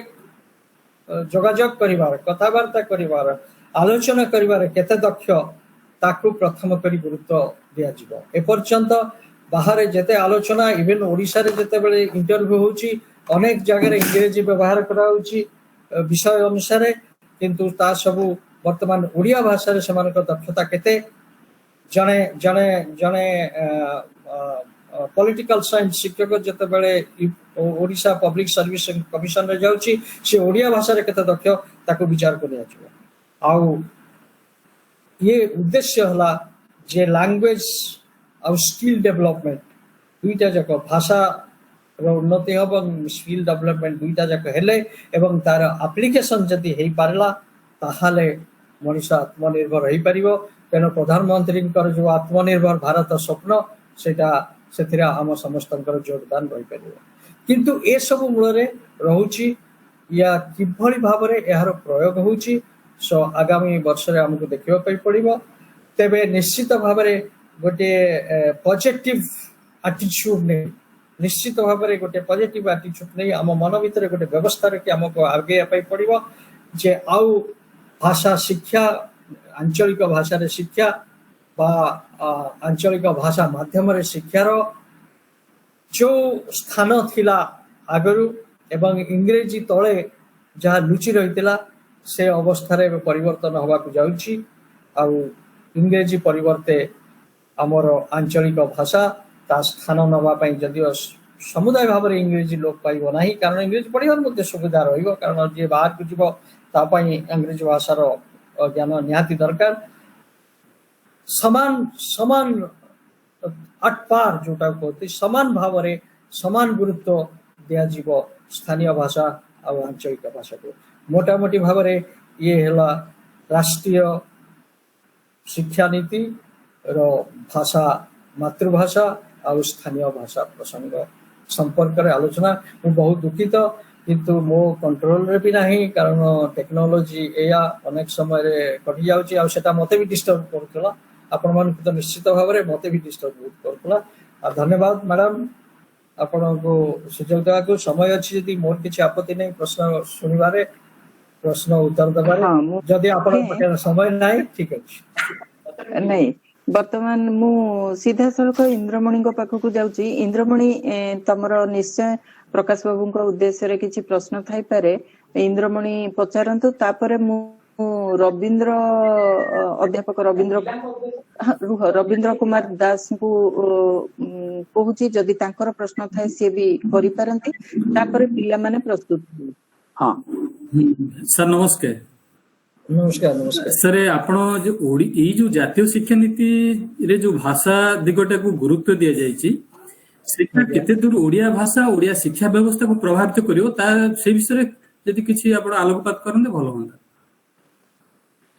A: जोगाजोग करिवार कथावार्ता करिवार आलोचना करिवार केते दक्ष ताकू प्रथम करी गुरुत्व दिया जिवो ए पर्यंत बाहर जेते आलोचना इवन ओडिसा रे जेते बेले इंटरव्यू होची अनेक जगह रे इंग्रजी व्यवहार करा होची विषय अनुसार किंतु ता सब वर्तमान ओडिया भाषा रे समान दक्षता केते जने जने जने पॉलिटिकल साइंस शिक्षक जेते बेले ओडिसा पब्लिक सर्विस कमिशन रे जाउची से ओडिया भाषा रे केते दक्ष ताको विचार करिया छिवो आउ ये उद्देश्य हला जे लैंग्वेज और स्किल डेवलपमेंट दुईटा जाक भाषा उन्नति हम स्किल डेवलपमेंट दुईटा जाक हेले एवं तार एप्लिकेशन जदि हो पारला ताहाले मनीष आत्मनिर्भर हो पार तेणु प्रधानमंत्री जो आत्मनिर्भर भारत स्वप्न से आम समस्त योगदान रही पार किंतु ए सब मूल रोची या किभली भाव यार प्रयोग होची सो आगामी वर्ष रे हमको देखिबा पई पड़िबो तेबे निश्चित भाव गोटे पॉजिटिव एटीट्यूड ने निश्चित भाव गोटे पॉजिटिव एटीट्यूड नहीं आम मन भीतर गोटे व्यवस्था रखी आमको आगे पड़ो जे आउ भाषा शिक्षा आंचलिक भाषा रे शिक्षा बा आंचलिक भाषा माध्यम रे शिक्षार जो स्थान थिला आगरु एवं इंग्रेजी तले जहाँ लुचि रही से अवस्था परिवर्तन हवा को जाउछि आउ इंग्रेजी परिवर्ते आमर आंचलिक भाषा ता स्थान नवा जदिव समुदाय भाव में इंग्रेजी लोक पाइब ना कारण इंग्रेजी पढ़ार सुविधा रही कारण जी बाहर को जीव तापाई इंग्रेजी भाषार ज्ञान निहाती दरकार समान समान आठ पार जोटा कहते समान भाव में समान गुरुत्व दिज्व स्थानीय भाषा और आंचलिक भाषा को मोटामोटी भाव में ये है राष्ट्रीय शिक्षा नीति रो भाषा मातृभाषा और स्थानीय भाषा प्रसंग संपर्क रे आलोचना मु बहुत दुखित किंतु मो कंट्रोल रे भी नहीं कारण टेक्नोलॉजी या अनेक समय रे कटि जाउची आ सेटा मते भी डिस्टर्ब करथला आपण मन तो निश्चित भाव रे मते भी डिस्टर्ब बहुत करथला आ धन्यवाद मैडम आपण को सुजोग देवा को समय अछि यदि मोर किछि आपत्ति नहीं प्रश्न सुनिबारे प्रश्न उत्तर देबारे जदि आपण पटे समय नाही ठीक अछि
C: नहीं वर्तमान मु सीधा सड़क इंद्रमणि पाखक जाऊँगी इंद्रमणि तमर निश्चय प्रकाश बाबू उद्देश्य रे किछि प्रश्न थाई पारे इंद्रमणि पचारंतु तापरे मु रविंद्र अध्यापक रविंद्र कुमार दास को कहूची जदि तांकर प्रश्न थाए सी भी करि पारंती तापरे पिला माने प्रस्तुत
D: हाँ
E: सर नमस्कार
A: नमस्कार नमस्कार
E: सर आपण जो जो जातीय शिक्षा नीति रे जो भाषा दिगटा को गुरुत्व दिया जायछि सेटा केते दूर ओडिया भाषा ओडिया शिक्षा व्यवस्था को प्रभावित करियो ता से विषय यदि किछि आपण आलोकपात करनते भलो होंदा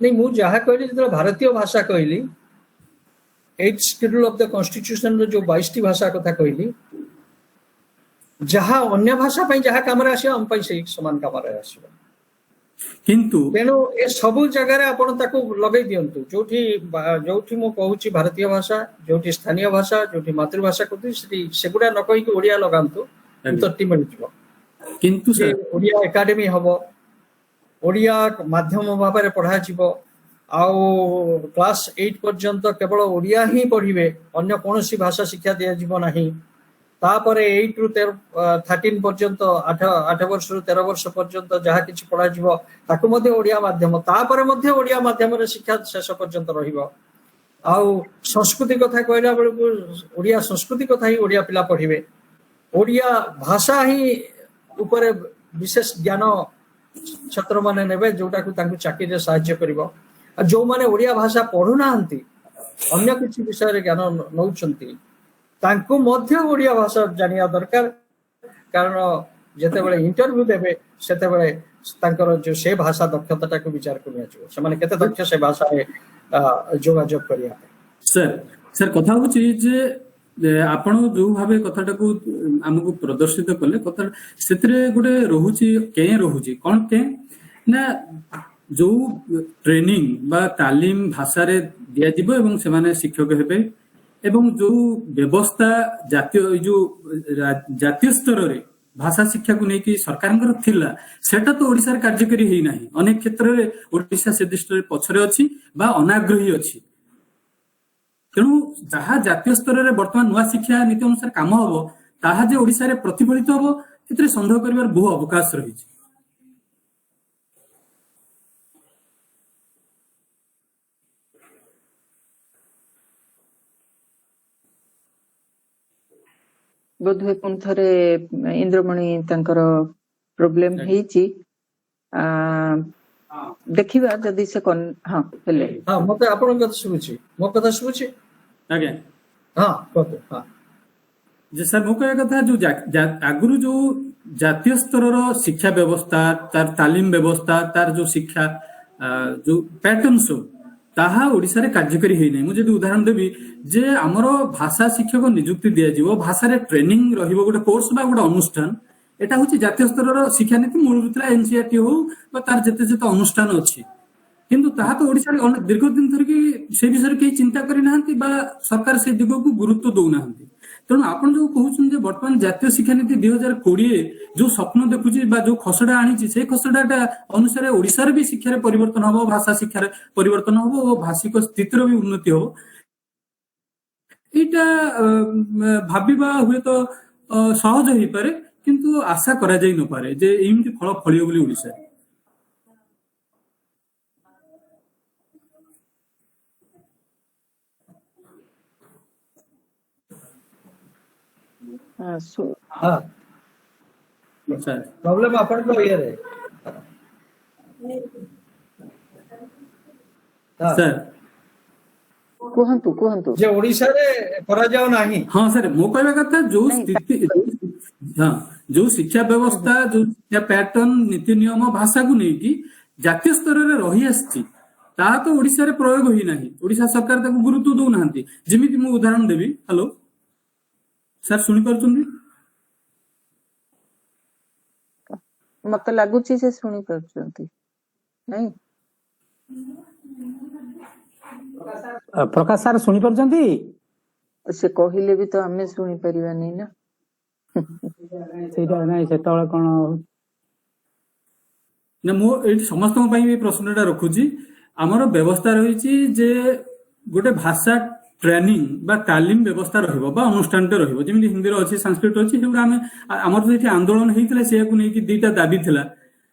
A: नहीं मु जहा कहली जदि भारतीय भाषा कहली 8th schedule of the constitution रो जो 22 टी भाषा कथा कहली जहा अन्य भाषा पई जहा काम रे आसीयो हम पई से समान काम रे आसीयो
E: किंतु
A: तेणु ए सबु जगह आपण ताको लगे दियंतु जोठी मु कहूची भारतीय भाषा जोठी स्थानीय भाषा जोठी मातृभाषा कहती सेगुडा न कहि कि ओडिया लगांतु उत्तरटी मिल जिवो
E: किंतु
A: से ओडिया एकेडमी हबो ओडिया माध्यम भाव में पढ़ा जीवो आउ क्लास 8 पर्यंत केवल ओडिया ही पढ़िबे अन्य कोनोसी भाषा शिक्षा दिया जीवो नाही तापरे 8 रु 13 पर्यंत 8 वर्ष रु 13 वर्ष पर्यंत जहा किछि पढ़ा जीवो ताकु मध्ये ओडिया माध्यम तापरे मध्ये ओडिया माध्यम रे शिक्षा शेष पर्यंत रहिबो आउ संस्कृति कथा कहला बेलु ओडिया संस्कृति कथा ही ओडिया पिला पढ़िबे ओडिया भाषा ही ऊपर विशेष ज्ञान छात्र माने नेबे जोटा को तांकु चाकरी रे सहायता करिवो आ जो माने ओडिया भाषा पढु नाहंती अन्य किछि विषय रे ज्ञान नउचंती तांकु मध्य ओडिया भाषा जानिया दरकार कारण जेते बेले इंटरव्यू देबे सेते बेले तांकर जो से भाषा दक्षता को विचार करिया छ से माने केते दक्ष से भाषा रे जोगाजोग करिया
E: सर सर कथा होची जे आपण जो भाबे कथाटा को हमकु प्रदर्शित करले कथा सेतरे गुटे रहूची के रहूची कोन के ना जो ट्रेनिंग बा तालीम भाषा रे दिया जिवो एवं से माने शिक्षक हेबे एवं जो व्यवस्था जातीय स्तर रे भाषा शिक्षा को लेकिन सरकार थिला सेटा तो ओडिसा कार्यकारी ही नाही अनेक क्षेत्र रे ओडिसा से दृष्टि रे पछरे अछि बा अनाग्रही अछि तेणु जहा जातीय स्तर रे वर्तमान नुआ शिक्षा नीति अनुसार काम हबो ताहा जे ओडिसा रे प्रतिफलित हबो एतरे संदेह करिवार बहु अवकाश रही छै
C: बोधवे पुन थरे इंद्रमणि तांकर प्रॉब्लम हेची देखिबा जदी से कोन हां हेले
A: हां मते आपन कथा सुबुची मो कथा सुबुची
E: आगे
A: हां कतो हां
E: जे सर मो कहया कथा जो आगुरु जो जातीय स्तर शिक्षा व्यवस्था तार तालीम व्यवस्था तार जो शिक्षा जो पैटर्न सब ताहा ओडिसा रे कार्यकारी हेई नै। मु जदि उदाहरण देबी जे हमर भाषा शिक्षक नियुक्ति दिया जीवो भाषा रे ट्रेनिंग रहिबो गोटे कोर्स बा गोटे अनुष्ठान एटा होची जातीय स्तर शिक्षा नीति मूल रूपला एनसीईआरटी हो बा तार जते जते अनुष्ठान अछि किंतु ताहा तो ओडिसा रे दीर्घ दिन धरि से विषय के चिंता करि नाहंती बा सरकार से दिगो को गुरुत्व दउ नाहंती। तेणु आपण जो कहउछन जे वर्तमान जातीय शिक्षा नीति 2020 जो स्वप्न देखुची बा जो खसडा आनीची से खसडाटा अनुसार ओडिसा रे भी शिक्षा रे परिवर्तन हबो भाषा शिक्षा रे परिवर्तन हबो और भाषिक स्थितिर भी उन्नति हबो एटा भाबिबा हुए तो सहज होई पारे किंतु आशा करा जाई न पारे जे एमती फल फलियो बोली ओडिसा रे।
A: हाँ
E: सर
A: प्रॉब्लम आपण को ये रे हाँ
E: सर
C: କୁହନ୍ତୁ କୁହନ୍ତୁ
A: जे ओडिसा रे करा जाओ नाही।
E: हाँ सर मो कहवा कथा जो स्थिति हाँ जो शिक्षा व्यवस्था जो शिक्षा पैटर्न नीति नियम भाषा को नहीं जातीय स्तर रे रही आसी ता तो ओडिसा रे प्रयोग होई नाही। ओडिसा सरकार ताको गुरुत्व दउ नाहंती। जेमिति मु उदाहरण देबी हेलो सर सुनी पारुछन्ती
C: ମତେ ଲାଗୁଛି ସେ ଶୁଣି ପାରୁଛନ୍ତି ନାଇଁ
D: प्रकाश सार शुणी पार्छन्ती
C: ସେ କହିଲେ ବି ତ ଆମେ ଶୁଣି ପାରିବାନି ନା
D: ସେଇଟା ନାଇଁ ସେତେବେଳେ କଣ
E: ना मो एठी समस्त भी प्रश्नटा रखुची आमर व्यवस्था रही जे गोटे भाषा ट्रेनिंग बा तालीम व्यवस्था रहिबो बा अनुष्ठान रहिबो जेमि हिंदी रो अछि संस्कृत अछि सेउरा हमें आमर जे आंदोलन हेइतले से को नेकी दुईटा दाबी थिला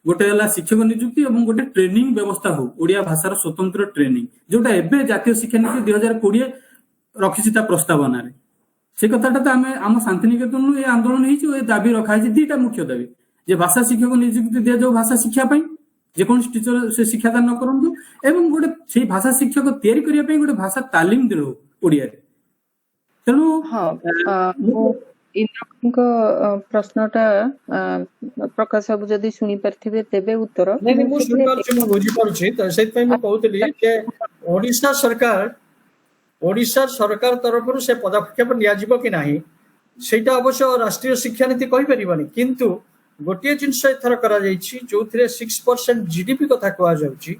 E: गोटे हला शिक्षक नियुक्ति और गोटे ट्रेनिंग व्यवस्था हो ओडिया भाषार स्वतंत्र ट्रेनिंग जोटा एबे जातीय शिक्षा नीति 2020 रखिछि ता प्रस्तावना रे से कथाटा तो आमे आम शांतिनिकेतन ए आंदोलन हेइछि ए दाबी रखा है दुईटा मुख्य दाबी जे भाषा शिक्षक नियुक्ति दिया जो भाषा शिक्षा पई जेकोन टीचर से शिक्षादान न करंतु एवं गोटे से भाषा शिक्षक तयारी करिया पई गोटे भाषा तालीम दिलो ओडिया रे। तेणु
C: हाँ इंद्रको प्रश्नटा प्रकाश बाबू जदि शुणी पार्थिबे तेबे उत्तर
A: नहीं मु सुनि पारुछि मु बुझी पारुछि त सेत पई मु कहउतली जे ओडिसा सरकार तरफरु से पदक्षेप लिया जिवो कि नाही सेटा अवश्य राष्ट्रीय शिक्षा नीति कहि परिबनी किंतु गोटे जिनस एथर करा जायछि जोथिरे 6% जीडीपी कथा कहआ जाउछि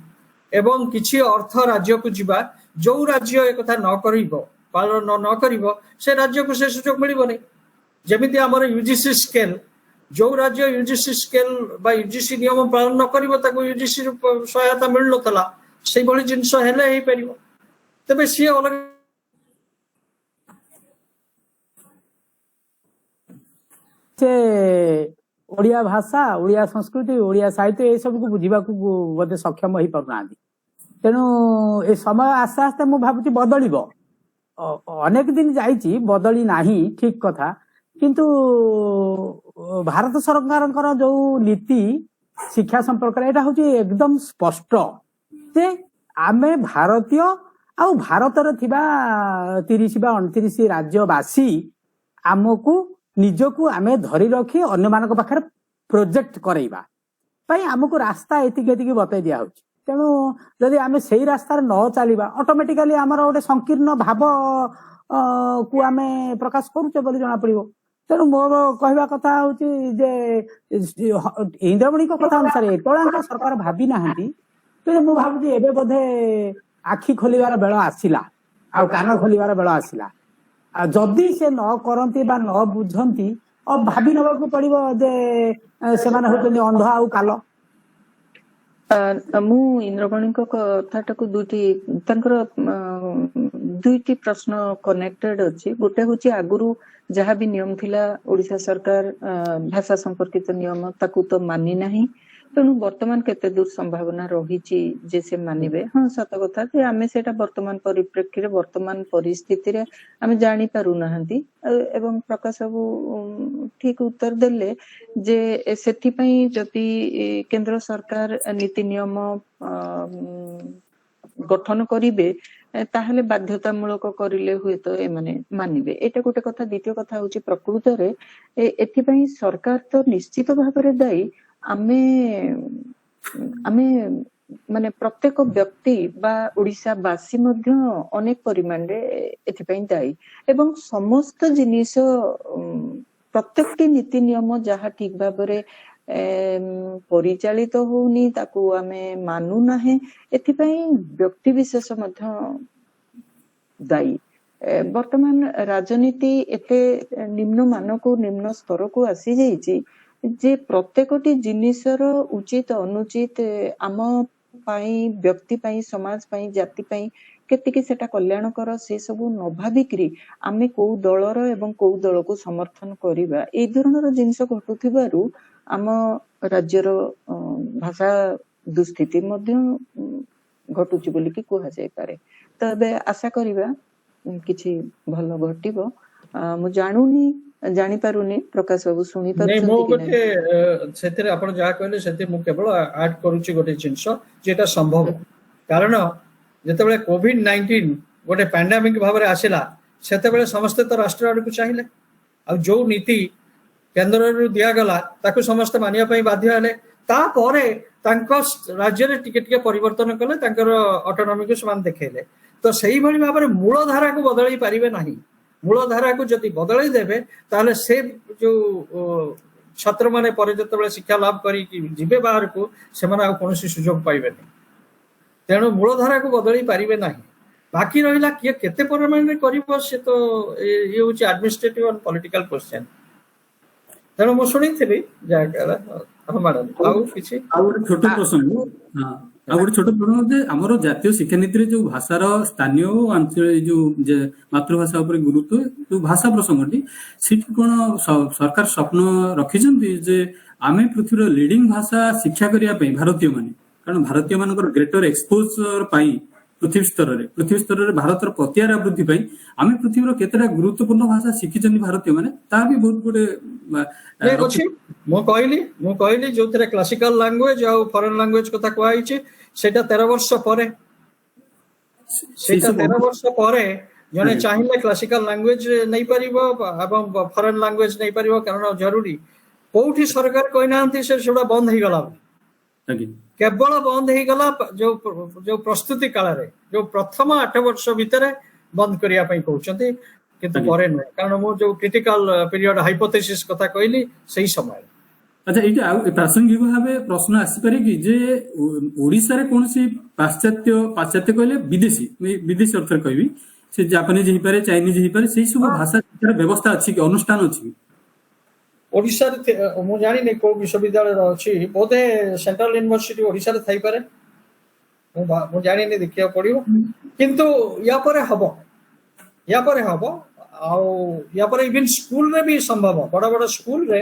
A: एवं किछि अर्थ राज्य को जिबा जो राज्य ए कथा न करिवो पालन न करिवो से राज्य को से सुयोग मिलिबनी। जेमिति हमर यूजीसी स्केल जो राज्य यूजीसी स्केल बा यूजीसी नियम पालन न करिवो ताको यूजीसी सहायता मिल नतला से भली जिनस हेले हे परिवो तबे सी अलग
D: से ओडिया भाषा ओडिया संस्कृति ओडिया साहित्य ये सब को बुझा बोधे सक्षम हो पारना तेणु ए समय आस्ते आस्ते मु भाबुची बदलिबो अनेक दिन जाइछि बदली नाही ठीक कथा किंतु भारत सरकार जो नीति शिक्षा संपर्क एटा होची एकदम स्पष्ट जे आमे भारतीय आ भारत रे थिबा 30 बा 29 राज्यवासी आमको निजको आमे धरी रखी अन्य मानक पाखर प्रोजेक्ट करैबा पई आमको रास्ता एतिक एतिक बतै दिया होची। तेणु जदि आमे सेही रास्ता रे न चलीबा ऑटोमेटिकली हमर ओटे संकीर्ण भाव को आमे प्रकाश करूचे बोली जणा पड़िबो। तेणु मोर कहवा कथा होची जे इंद्रमणि को कथा अनुसार एतोळांका सरकार भाबी नाहंती तेणु मु भाबुची एबे बोधे आखि खोलिबार बेळ आसिला आ कान खोलिबार बेळ आसिला जदि से न करती बा न बुझंती अब भाभी नबाकू पड़िबो जे सेमाने होतनी अंध आउ कालो
C: मु इंद्रमणि को कथाटाकू दुईटी प्रश्न कनेक्टेड अछि। गोटे होची आगुरु जहाँ भी नियम थिला ओडिशा सरकार भाषा संपर्कित नियम ताकू तो मानि नाही तेणु वर्तमान केते दूर संभावना रही जे से मानिबे। हाँ सत कथा जे आमे सेटा वर्तमान परिप्रेक्षी रे वर्तमान परिस्थिति रे आमे जानि पारु नाहंती एवं प्रकाश बाबू ठीक उत्तर देले जे सेथि पई जति केंद्र सरकार नीति नियम गठन करिवे ତାହେଲେ ବାଧ୍ୟତାମୂଳକ କରିଲେ ହୁଏତ ଏମାନେ ମାନିବେ। ଏଇଟା ଗୋଟେ କଥା। ଦ୍ୱିତୀୟ କଥା ହଉଛି ପ୍ରକୃତରେ ଏଥିପାଇଁ ସରକାର ତ ନିଶ୍ଚିତ ଭାବରେ ଦାୟୀ। ଆମେ ଆମେ ମାନେ ପ୍ରତ୍ୟେକ ବ୍ୟକ୍ତି ବା ଓଡ଼ିଶାବାସୀ ମଧ୍ୟ ଅନେକ ପରିମାଣରେ ଏଥିପାଇଁ ଦାୟୀ ଏବଂ ସମସ୍ତ ଜିନିଷ ପ୍ରତ୍ୟେକଟି ନୀତି ନିୟମ ଯାହା ଠିକ ଭାବରେ ପରିଚାଳିତ ହଉନି ତାକୁ ଆମେ ମାନୁନାହେଁ, ଏଥିପାଇଁ ବ୍ୟକ୍ତି ବିଶେଷ ମଧ୍ୟ ଦାୟୀ। ବର୍ତ୍ତମାନ ରାଜନୀତି ଏତେ ନିମ୍ନ ମାନକୁ ନିମ୍ନ ସ୍ତରକୁ ଆସିଯାଇଛି ଯେ ପ୍ରତ୍ୟେକଟି ଜିନିଷର ଉଚିତ ଅନୁଚିତ ଆମ ପାଇଁ, ବ୍ୟକ୍ତି ପାଇଁ, ସମାଜ ପାଇଁ, ଜାତି ପାଇଁ କେତିକି ସେଟା କଲ୍ୟାଣକର ସେ ସବୁ ନ ଭାବିକିରି ଆମେ କୋଉ ଦଳର ଏବଂ କୋଉ ଦଳକୁ ସମର୍ଥନ କରିବା ଏଇ ଧରଣର ଜିନିଷ ଘଟୁଥିବାରୁ ଆମ ରାଜ୍ୟର ଭାଷା ଦୁସ୍ଥିତି ମଧ୍ୟ ଘଟୁଛି ବୋଲିକି କୁହାଯାଇପାରେ। ତ ଏବେ ଆଶା କରିବା କିଛି ଭଲ ଘଟିବ। ମୁଁ ଜାଣିପାରୁନି ପ୍ରକାଶ ବାବୁ ଶୁଣିପାରୁଛନ୍ତି କି ନାହିଁ?
A: ସେଥିରେ ଆପଣ ଯାହା କହିଲେ ସେଥିରେ ମୁଁ କେବଳ ଆଡ୍ କରୁଛି ଗୋଟେ ଜିନିଷ ଯେଟା ସମ୍ଭବ। କାରଣ ଯେତେବେଳେ COVID-19 ଗୋଟେ ପାଣ୍ଡାମିକ ଭାବରେ ଆସିଲା ସେତେବେଳେ ସମସ୍ତେ ତ ରାଷ୍ଟ୍ର ଆଡକୁ ଚାହିଁଲେ, ଆଉ ଯୋଉ ନୀତି କେନ୍ଦ୍ରରୁ ଦିଆଗଲା ତାକୁ ସମସ୍ତେ ମାନିବା ପାଇଁ ବାଧ୍ୟ ହେଲେ। ତାପରେ ତାଙ୍କ ରାଜ୍ୟରେ ଟିକେ ଟିକେ ପରିବର୍ତ୍ତନ କଲେ, ତାଙ୍କର ଅଟୋନୋମିକୁ ସେମାନେ ଦେଖେଇଲେ। ତ ସେଇଭଳି ଭାବରେ ମୂଳ ଧାରାକୁ ବଦଳେଇ ପାରିବେ ନାହିଁ। ମୂଳ ଧାରାକୁ ଯଦି ବଦଳେଇ ଦେବେ ତାହେଲେ ସେ ଯୋଉ ଛାତ୍ରମାନେ ପରେ ଯେତେବେଳେ ଶିକ୍ଷା ଲାଭ କରିକି ଯିବେ ବାହାରକୁ ସେମାନେ ଆଉ କୌଣସି ସୁଯୋଗ ପାଇବେନି। ତେଣୁ ମୂଳ ଧାରାକୁ ବଦଳେଇ ପାରିବେ ନାହିଁ। ବାକି ରହିଲା କିଏ କେତେ ପରିମାଣରେ କରିବ ସେ ତ ଇଏ ହଉଛି ଆଡମିନିଷ୍ଟ୍ରେଟିଭ ଆଣ୍ଡ ପଲିଟିକାଲ କ୍ୱେଶ୍ଚନ। ତେଣୁ ମୁଁ ଶୁଣିଥିଲି ଯାହା ମ୍ୟାଡାମ ଆଉ କିଛି
E: ଆଉ ଗୋଟେ ଛୋଟ ପ୍ରସଙ୍ଗ ଯେ ଆମର ଜାତୀୟ ଶିକ୍ଷାନୀତିରେ ଯୋଉ ଭାଷାର ସ୍ଥାନୀୟ ଓ ଆଞ୍ଚଳିକ ଯୋଉ ମାତୃଭାଷା ଉପରେ ଗୁରୁତ୍ୱ ଯୋଉ ଭାଷା ପ୍ରସଙ୍ଗଟି, ସେଠି କଣ ସରକାର ସ୍ୱପ୍ନ ରଖିଛନ୍ତି ଯେ ଆମେ ପୃଥିବୀର ଲିଡିଂ ଭାଷା ଶିକ୍ଷା କରିବା ପାଇଁ ଭାରତୀୟ ମାନେ, କାରଣ ଭାରତୀୟ ମାନଙ୍କର ଗ୍ରେଟର ଏକ୍ସପୋଜର ପାଇଁ ପୃଥିବୀ ସ୍ତରରେ ଭାରତର ପ୍ରତିହାର ବୃଦ୍ଧି ପାଇଁ ଆମେ ପୃଥିବୀର କେତେଟା ଗୁରୁତ୍ୱପୂର୍ଣ୍ଣ ଭାଷା ଶିଖିଛନ୍ତି ଭାରତୀୟ ମାନେ, ତାହା ବି ବହୁତ ଗୋଟେ
A: ଅଛି। ମୁଁ କହିଲି ଯୋଉଥିରେ କ୍ଲାସିକାଲ ଲାଙ୍ଗୁଏଜ ଆଉ ଫରେନ ଲାଙ୍ଗୁଏଜ କଥା କୁହାଯାଇଛି ସେଇଟା 13 ବର୍ଷ ପରେ, ସେଇଟା 13 ବର୍ଷ ପରେ ଜଣେ ଚାହିଁଲେ କ୍ଲାସିକାଲ ଲାଙ୍ଗୁଏଜ ନେଇପାରିବ ଏବଂ ଫରେନ ଲାଙ୍ଗୁଏଜ ନେଇପାରିବ। କାରଣ ଜରୁରୀ କୋଉଠି ସରକାର କହିନାହାନ୍ତି ସେଗୁଡା ବନ୍ଦ ହେଇଗଲା, କେବଳ ବନ୍ଦ ହେଇଗଲା ଯୋଉ ପ୍ରସ୍ତୁତି କାଳରେ, ଯୋଉ ପ୍ରଥମ 8 ବର୍ଷ ଭିତରେ ବନ୍ଦ କରିବା ପାଇଁ କହୁଛନ୍ତି, କିନ୍ତୁ ପରେ ନୁହେଁ। କାରଣ ମୁଁ ଯୋଉ କ୍ରିଟିକାଲ ପିରିୟଡ ହାଇପୋଥେସିସ୍ କଥା କହିଲି ସେଇ ସମୟରେ।
E: ଆଚ୍ଛା, ଏଇଟା ଆଉ ପ୍ରାସଙ୍ଗିକ ଭାବେ ପ୍ରଶ୍ନ ଆସିପାରେ କି ଯେ ଓଡିଶାରେ କୌଣସି ପାଶ୍ଚାତ୍ୟ କହିଲେ ବିଦେଶୀ ଅର୍ଥରେ କହିବି, ସେ ଜାପାନିଜ ହେଇପାରେ, ଚାଇନିଜ ହେଇପାରେ, ସେଇ ସବୁ ଭାଷା ଶିକ୍ଷାର ବ୍ୟବସ୍ଥା ଅଛି କି, ଅନୁଷ୍ଠାନ ଅଛି କି?
A: ଓଡିଶାରେ ମୁଁ ଜାଣିନି କୋଉ ବିଶ୍ୱବିଦ୍ୟାଳୟର ଅଛି, ବୋଧେ ସେଣ୍ଟ୍ରାଲ ୟୁନିଭର୍ସିଟି ଓଡିଶାରେ ଥାଇପାରେ, ମୁଁ ଜାଣିନି, ଦେଖିବାକୁ ପଡିବ। କିନ୍ତୁ ୟା ପରେ ହବ ଆଉ ୟା ପରେ ଇଭେନ ସ୍କୁଲରେ ବି ସମ୍ଭବ, ବଡ ବଡ ସ୍କୁଲରେ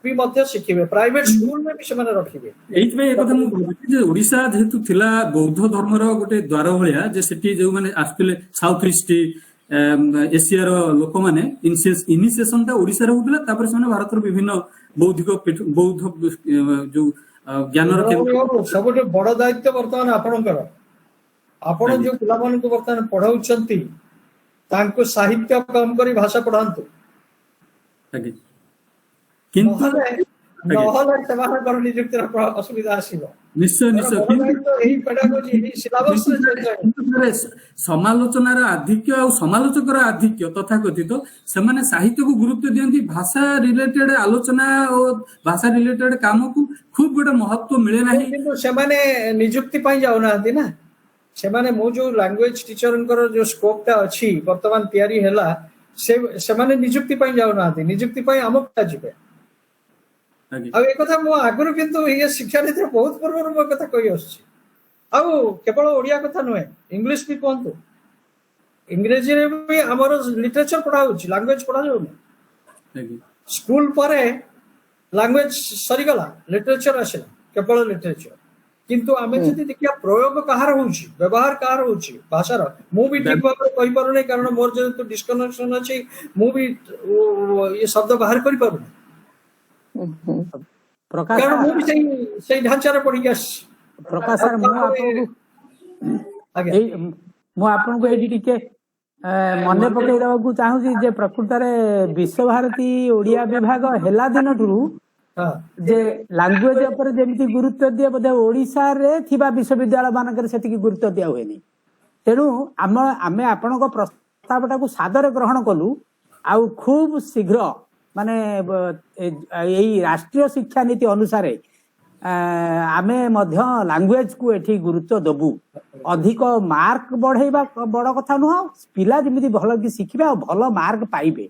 A: ବି ମଧ୍ୟ ଶିଖିବେ, ପ୍ରାଇଭେଟ ସ୍କୁଲରେ ବି ସେମାନେ ରଖିବେ।
E: ଏଇଥିପାଇଁ ଏ କଥା ମୁଁ କହୁଛି ଯେ ଓଡିଶା ଯେହେତୁ ଥିଲା ବୌଦ୍ଧ ଧର୍ମର ଗୋଟେ ଦ୍ୱାର ଭଳିଆ, ଯେ ସେଠି ଯୋଉମାନେ ଆସୁଥିଲେ ସାଉଥ ଇଷ୍ଟ ଏସିଆର ଲୋକମାନେ, ଇନିସିଏସନ ଟା ଓଡିଶାରେ ହଉଥିଲା, ତାପରେ ସେମାନେ ଭାରତର ବିଭିନ୍ନ ବୌଦ୍ଧ ଯୋଉ ଜ୍ଞାନର
A: ସବୁଠୁ ବଡ ଦାୟିତ୍ୱ ବର୍ତ୍ତମାନ ଆପଣଙ୍କର। ଆପଣ ଯୋଉ ପିଲାମାନଙ୍କୁ ବର୍ତ୍ତମାନ ପଢାଉଛନ୍ତି ତାଙ୍କୁ ସାହିତ୍ୟ କମ କରି ଭାଷା ପଢାନ୍ତୁ, ନହେଲେ ସେମାନଙ୍କର ନିଯୁକ୍ତିର ଅସୁବିଧା ଆସିବ।
E: ନିଶ୍ଚୟ। ସମାଲୋଚନାର ଆଧିକ୍ୟ ଆଉ ସମାଲୋଚକର ଆଧିକ୍ୟ ତଥାକଥିତ, ସେମାନେ ସାହିତ୍ୟକୁ ଗୁରୁତ୍ୱ ଦିଅନ୍ତି, ଭାଷା ରିଲେଟେଡ ଆଲୋଚନା ଓ ଭାଷା ରିଲେଟେଡ କାମକୁ ଖୁବ ଗୋଟେ ମହତ୍ଵ ମିଳେ ନାହିଁ।
A: କିନ୍ତୁ ସେମାନେ ନିଯୁକ୍ତି ପାଇଁ ଯାଉନାହାନ୍ତି ନା, ସେମାନେ ମୁଁ ଯୋଉ ଲାଙ୍ଗୁଏଜ ଟିଚରଙ୍କର ଯୋଉ ସ୍କୋପ ଟା ଅଛି ବର୍ତ୍ତମାନ ତିଆରି ହେଲା, ସେମାନେ ନିଯୁକ୍ତି ପାଇଁ ଯାଉନାହାନ୍ତି, ନିଯୁକ୍ତି ପାଇଁ ଆମ ପିଲା ଯିବେ। ଆଉ ଏ କଥା ମୁଁ ଆଗରୁ କିନ୍ତୁ ଇଏ ଶିକ୍ଷାନୀତିରେ ବହୁତ ପୂର୍ବରୁ ମୋ କଥା କହି ଆସୁଛି। ଆଉ କେବଳ ଓଡିଆ କଥା ନୁହେଁ, ଇଂଲିଶ ବି କୁହନ୍ତୁ, ଇଂରେଜୀରେ ବି ଆମର ଲିଟରେଚର ପଢା ହଉଛି, ଲାଙ୍ଗୁଏଜ ପଢା ଯାଉନି। ସ୍କୁଲ ପରେ ଲାଙ୍ଗୁଏଜ ସରିଗଲା, ଲିଟରେଚର ଆସିଲା, କେବଳ ଲିଟରେଚର। କିନ୍ତୁ ଆମେ ଯଦି ଦେଖିବା ପ୍ରୟୋଗ କାହାର ହଉଛି, ବ୍ୟବହାର କାହାର ହଉଛି ଭାଷାର, ମୁଁ ବି ଠିକ ଭାବରେ କହିପାରୁନି, କାରଣ ମୋର ଯେହେତୁ ଡିସକନେକ୍ସନ ଅଛି, ମୁଁ ବି ଇଏ ଶବ୍ଦ ବାହାର କରିପାରୁନି, କାରଣ ମୁଁ ବି ସେଇ ଢାଞ୍ଚାରେ ପଢିକି ଆସିଛି।
D: ପ୍ରକାଶ ସାର୍, ମୁଁ ଆପଣଙ୍କୁ ମୁଁ ଆପଣଙ୍କୁ ଏଇଠି ଟିକେ ମନେ ପକେଇ ଦେବାକୁ ଚାହୁଁଛି ଯେ ପ୍ରକୃତରେ ବିଶ୍ୱଭାରତୀ ଓଡିଆ ବିଭାଗ ହେଲା ଦିନଠାରୁ
A: ହଁ
D: ଯେ ଲାଙ୍ଗୁଏଜ ଉପରେ ଯେମିତି ଗୁରୁତ୍ୱ ଦିଏ ବୋଧେ ଓଡିଶାରେ ଥିବା ବିଶ୍ୱବିଦ୍ୟାଳୟ ମାନଙ୍କରେ ସେତିକି ଗୁରୁତ୍ୱ ଦିଆ ହୁଏନି। ତେଣୁ ଆମେ ଆପଣଙ୍କ ପ୍ରସ୍ତାବଟାକୁ ସାଦରେ ଗ୍ରହଣ କଲୁ ଆଉ ଖୁବ ଶୀଘ୍ର ମାନେ ଏଇ ରାଷ୍ଟ୍ରୀୟ ଶିକ୍ଷା ନୀତି ଅନୁସାରେ ଆମେ ମଧ୍ୟ ଲାଙ୍ଗୁଏଜ କୁ ଏଠି ଗୁରୁତ୍ୱ ଦବୁ। ଅଧିକ ମାର୍କ ବଢେଇବା ବଡ କଥା ନୁହଁ, ପିଲା ଯେମିତି ଭଲ କି ଶିଖିବେ ଆଉ ଭଲ ମାର୍କ ପାଇବେ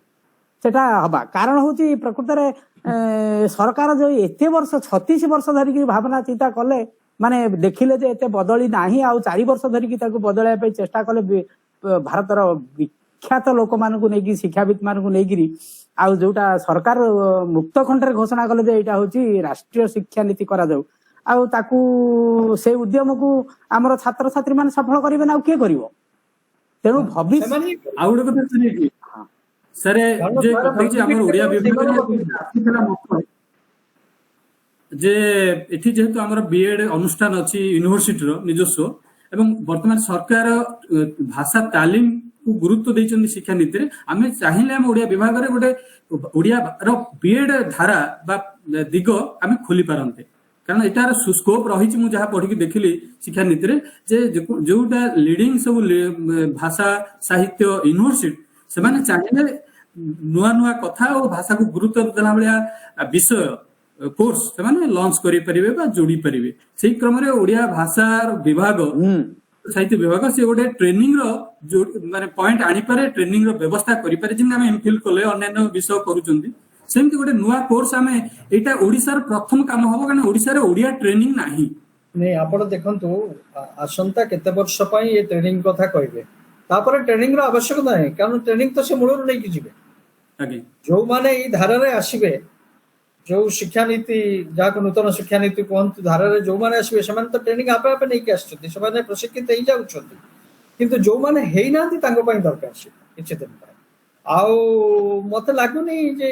D: ସେଟା ହବା। କାରଣ ହଉଛି ପ୍ରକୃତରେ ସରକାର ଯୋଉ ଏତେ ବର୍ଷ 36 ବର୍ଷ ଧରିକି ଭାବନା ଚିନ୍ତା କଲେ ମାନେ ଦେଖିଲେ ଯେ ଏତେ ବଦଳି ନାହିଁ ଆଉ 4 ବର୍ଷ ଧରିକି ତାକୁ ବଦଳାଇବା ପାଇଁ ଚେଷ୍ଟା କଲେ ଭାରତର ବିଖ୍ୟାତ ଲୋକମାନଙ୍କୁ ନେଇକି ଶିକ୍ଷାବିତ ମାନଙ୍କୁ ନେଇକିରି ଆଉ ଯୋଉଟା ସରକାର ମୁକ୍ତ ଖଣ୍ଡରେ ଘୋଷଣା କଲେ ଯେ ଏଇଟା ହଉଛି ରାଷ୍ଟ୍ରୀୟ ଶିକ୍ଷା ନୀତି କରାଯାଉ ଆଉ ତାକୁ ସେ ଉଦ୍ୟମକୁ ଆମର ଛାତ୍ରଛାତ୍ରୀ ମାନେ ସଫଳ କରିବେ ନା ଆଉ କିଏ କରିବ? ତେଣୁ ଭବିଷ୍ୟତ
E: ଆଉ ଗୋଟେ କଥା ସାର୍ ଯେ କଥା ଆମର ଓଡିଆ ବିଭାଗରେ ଆସିଥିଲା ମତ ଯେ ଏଠି ଯେହେତୁ ଆମର ବିଏଡ ଅନୁଷ୍ଠାନ ଅଛି ୟୁନିଭର୍ସିଟିର ନିଜସ୍ୱ ଏବଂ ବର୍ତ୍ତମାନ ସରକାର ଭାଷା ତାଲିମ କୁ ଗୁରୁତ୍ୱ ଦେଇଛନ୍ତି ଶିକ୍ଷା ନୀତିରେ, ଆମେ ଚାହିଁଲେ ଆମ ଓଡିଆ ବିଭାଗରେ ଗୋଟେ ଓଡିଆର ବିଏଡ ଧାରା ବା ଦିଗ ଆମେ ଖୋଲି ପାରନ୍ତେ। କାରଣ ଏଟାର ସ୍କୋପ ରହିଛି, ମୁଁ ଯାହା ପଢିକି ଦେଖିଲି ଶିକ୍ଷା ନୀତିରେ ଯେ ଯୋଉଟା লিডিং ସବୁ ଭାଷା ସାହିତ୍ୟ ୟୁନିଭର୍ସିଟି ସେମାନେ ଚାହିଁଲେ ନୂଆ ନୂଆ କଥା ଓ ଭାଷାକୁ ଗୁରୁତ୍ୱ ଦେଲା ଭଳିଆ ବିଷୟ କୋର୍ସ ସେମାନେ ଲଞ୍ଚ କରିପାରିବେ ବା ଯୋଡି ପାରିବେ। ସେଇ କ୍ରମରେ ଓଡିଆ ଭାଷା ବିଭାଗ ସାହିତ୍ୟ ବିଭାଗ ସେ ଗୋଟେ ଟ୍ରେନିଂ ର ମାନେ ପଏଣ୍ଟ ଆଣିପାରେ, ଟ୍ରେନିଂ ର ବ୍ୟବସ୍ଥା କରିପାରେ। ଯେମିତି ଆମେ ଏମଫିଲ୍ କଲେ ଅନ୍ୟାନ୍ୟ ବିଷୟ କରୁଛନ୍ତି ସେମିତି ଗୋଟେ ନୂଆ କୋର୍ସ ଆମେ ଏଇଟା ଓଡିଶାର ପ୍ରଥମ କାମ ହବ, କାରଣ ଓଡିଶାରେ ଓଡିଆ ଟ୍ରେନିଂ ନାହିଁ।
A: ନାଇଁ ଆପଣ ଦେଖନ୍ତୁ ଆସନ୍ତା କେତେ ବର୍ଷ ପାଇଁ ଏ ଟ୍ରେନିଂ କଥା କହିବେ, ତାପରେ ଟ୍ରେନିଂ ର ଆବଶ୍ୟକତା ନାହିଁ, କାରଣ ଟ୍ରେନିଂ ତ ସେ ମୂଳରୁ ନେଇକି ଯିବେ।
E: ଆଜ୍ଞା
A: ଯୋଉମାନେ ଏଇ ଧାରାରେ ଆସିବେ, ଯୋଉ ଶିକ୍ଷାନୀତି ଯାହାକୁ ନୂତନ ଶିକ୍ଷାନୀତି କୁହନ୍ତୁ ଧାରାରେ ଯୋଉମାନେ ଆସିବେ ସେମାନେ ତ ଟ୍ରେନିଂ ଆପେ ଆପେ ନେଇକି ଆସିଛନ୍ତି, ସେମାନେ ପ୍ରଶିକ୍ଷିତ ହେଇଯାଉଛନ୍ତି। କିନ୍ତୁ ଯୋଉମାନେ ହେଇନାହାନ୍ତି ତାଙ୍କ ପାଇଁ ଦରକାର ସେ କିଛି ଦିନ ପାଇଁ। ଆଉ ମତେ ଲାଗୁନି ଯେ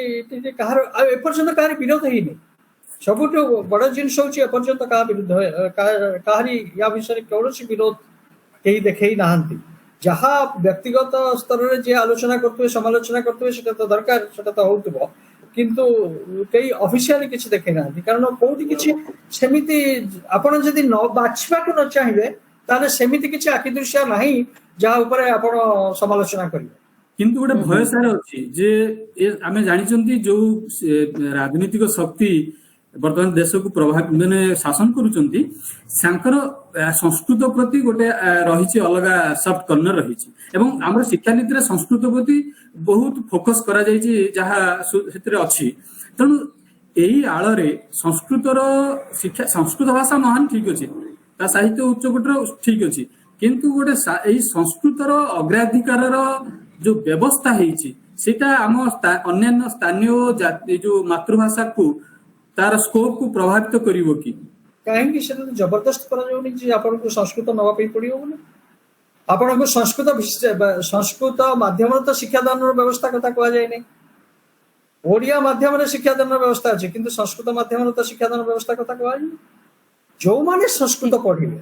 A: କାହାର ଆଉ ଏପର୍ଯ୍ୟନ୍ତ କାହାରି ବିରୋଧ ହେଇନି। ସବୁଠୁ ବଡ ଜିନିଷ ହଉଛି ଏପର୍ଯ୍ୟନ୍ତ କାହା ବିରୁଦ୍ଧ କାହାରି ୟା ବିଷୟରେ କୌଣସି ବିରୋଧ କେହି ଦେଖେଇ ନାହାନ୍ତି। ଯାହା ବ୍ୟକ୍ତିଗତ ସ୍ତରରେ ଯିଏ ଆଲୋଚନା କରୁଥିବେ ସମାଲୋଚନା କରୁଥିବେ ସେଟା ତ ଦରକାର, ସେଟା ତ ହଉଥିବ, କିନ୍ତୁ କେହି ଅଫିସିଆଲି କିଛି ଦେଖେଇ ନାହାନ୍ତି। କାରଣ କୋଉଠି କିଛି ସେମିତି ଆପଣ ଯଦି ନ ବାଛିବାକୁ ନ ଚାହିଁବେ ତାହେଲେ ସେମିତି କିଛି ଆଖି ଦୃଶ୍ୟ ନାହିଁ ଯାହା ଉପରେ ଆପଣ ସମାଲୋଚନା କରିବେ।
E: କିନ୍ତୁ ଗୋଟେ ଭୟ ସାର ଅଛି ଯେ ଆମେ ଜାଣିଛନ୍ତି ଯୋଉ ରାଜନୈତିକ ଶକ୍ତି ବର୍ତ୍ତମାନ ଦେଶକୁ ପ୍ରଭାବ ମାନେ ଶାସନ କରୁଛନ୍ତି ତାଙ୍କର ସଂସ୍କୃତ ପ୍ରତି ଗୋଟେ ରହିଛି ଅଲଗା ସଫ୍ଟ କର୍ଣ୍ଣର ରହିଛି ଏବଂ ଆମର ଶିକ୍ଷାନୀତିରେ ସଂସ୍କୃତ ପ୍ରତି ବହୁତ ଫୋକସ କରାଯାଇଛି ଯାହା ସେଥିରେ ଅଛି। ତେଣୁ ଏଇ ଆଳରେ ସଂସ୍କୃତର ଶିକ୍ଷା, ସଂସ୍କୃତ ଭାଷା ମହାନ ଠିକ ଅଛି, ତା ସାହିତ୍ୟ ଉଚ୍ଚକୋଟୀର ଠିକ ଅଛି, କିନ୍ତୁ ଗୋଟେ ଏଇ ସଂସ୍କୃତର ଅଗ୍ରାଧିକାରର ଯୋଉ ବ୍ୟବସ୍ଥା ହେଇଛି ସେଇଟା ଆମ ଅନ୍ୟାନ୍ୟ ସ୍ଥାନୀୟ ଯୋଉ ମାତୃଭାଷାକୁ ତାର ସ୍କୋପ କୁ ପ୍ରଭାବିତ କରିବ କି?
A: କାହିଁକି ସେଟା ଜବରଦସ୍ତ କରାଯାଉନି ଯେ ଆପଣଙ୍କୁ ସଂସ୍କୃତ ନବା ପାଇଁ ପଡିବ ବୋଲି? ଆପଣଙ୍କୁ ସଂସ୍କୃତ ମାଧ୍ୟମରେ ତ ଶିକ୍ଷାଦାନର ବ୍ୟବସ୍ଥା କଥା କୁହାଯାଇନି। ଓଡିଆ ମାଧ୍ୟମରେ ଶିକ୍ଷାଦାନର ବ୍ୟବସ୍ଥା ଅଛି, କିନ୍ତୁ ସଂସ୍କୃତ ମାଧ୍ୟମରେ ତ ଶିକ୍ଷାଦାନ ବ୍ୟବସ୍ଥା କଥା କୁହାଯାଇନି। ଯୋଉମାନେ ସଂସ୍କୃତ ପଢିବେ,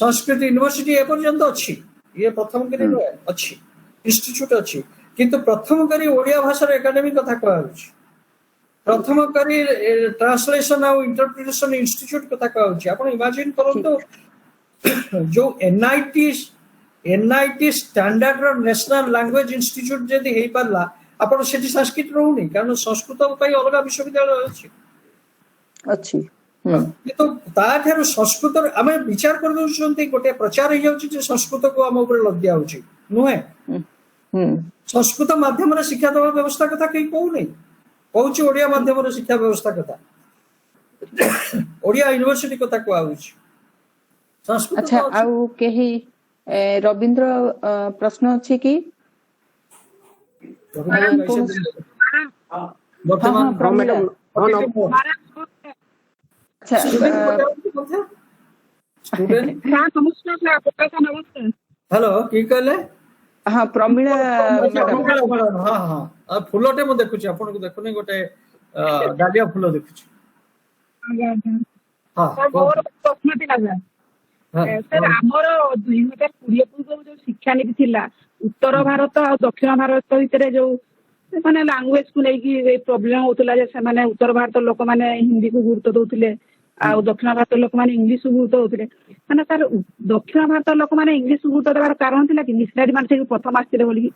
A: ସଂସ୍କୃତ ୟୁନିଭର୍ସିଟି ଏପର୍ଯ୍ୟନ୍ତ ଅଛି, ଇଏ ପ୍ରଥମ କରି ଅଛି, ଇନଷ୍ଟିଚ୍ୟୁଟ ଅଛି, କିନ୍ତୁ ପ୍ରଥମ କରି ଓଡିଆ ଭାଷାର ଏକାଡେମୀ କଥା କୁହାଯାଉଛି, ପ୍ରଥମ କରି ଟ୍ରାନ୍ସଲେସନ ଆଉ ଇଣ୍ଟରପ୍ରିଟେସନ ଇନଷ୍ଟିଚ୍ୟୁଟ କଥା କୁହାଯାଉଛି। ଆପଣ ଇମାଜିନ କରନ୍ତୁ ଯୋଉ ଏନ୍ଆଇଟି ଷ୍ଟାଣ୍ଡାର୍ଡର ନ୍ୟାସନାଲ ଲାଙ୍ଗୁଏଜ ଇନଷ୍ଟିଚ୍ୟୁଟ ଯଦି ହେଇପାରିଲା, ଆପଣ ସେଠି ସଂସ୍କୃତ ରହୁନି, କାରଣ ସଂସ୍କୃତ ପାଇଁ ଅଲଗା ବିଶ୍ୱବିଦ୍ୟାଳୟ ଅଛି। କିନ୍ତୁ ତାଠାରୁ ସଂସ୍କୃତ ଆମେ ବିଚାର କରିଦଉଛନ୍ତି, ଗୋଟେ ପ୍ରଚାର ହେଇଯାଉଛି ଯେ ସଂସ୍କୃତକୁ ଆମ ଉପରେ ଲଦି ଦିଆହଉଛି, ନୁହେଁ। ସଂସ୍କୃତ ମାଧ୍ୟମରେ ଶିକ୍ଷା ଦେବା ବ୍ୟବସ୍ଥା କଥା କେହି କହୁନି, କହୁଛି ଓଡିଆ ମାଧ୍ୟମରେ ଶିକ୍ଷା ବ୍ୟବସ୍ଥା କଥା, ଓଡିଆ ୟୁନିଭର୍ସିଟି କଥା କୁହାଯାଉଛି।
C: ଆଚ୍ଛା, ଆଉ କେହି ରବୀନ୍ଦ୍ର ପ୍ରଶ୍ନ ଅଛି କି?
A: ହ୍ୟାଲୋ, କିଏ କହିଲେ?
C: ହଁ, ପ୍ରମିଳା ମ୍ୟାଡାମ।
A: ହଁ ହଁ, ଫୁଲଟେ ମୁଁ ଦେଖୁଛି, ଆପଣଙ୍କୁ ଦେଖୁନି, ଗୋଟେ ଡାଲିଆ ଫୁଲ ଦେଖୁଛି। ହଁ,
F: ସାର୍ ଆମର 2020 ପୂର୍ବରୁ ଯୋଉ ଶିକ୍ଷାନୀତି ଥିଲା ଉତ୍ତର ଭାରତ ଆଉ ଦକ୍ଷିଣ ଭାରତ ଭିତରେ ଯୋଉ ମାନେ ଲାଙ୍ଗୁଏଜ କୁ ନେଇକି ପ୍ରୋବ୍ଲେମ ହଉଥିଲା ଯେ ସେମାନେ ଉତ୍ତର ଭାରତର ଲୋକମାନେ ହିନ୍ଦୀକୁ ଗୁରୁତ୍ୱ ଦଉଥିଲେ ଆଉ ଦକ୍ଷିଣ ଭାରତର ଲୋକମାନେ ଇଂଲିଶକୁ ଗୁରୁତ୍ୱ ଦଉଥିଲେ ମାନେ ସାର୍ ଦକ୍ଷିଣ ଭାରତର ଲୋକମାନେ ଇଂଲିଶକୁ ଗୁରୁତ୍ୱ ଦେବାର କାରଣ ଥିଲା କି ମିଶନାରୀ ମାନେ ସେଠି ପ୍ରଥମ ଆସିଥିଲେ ବୋଲିକି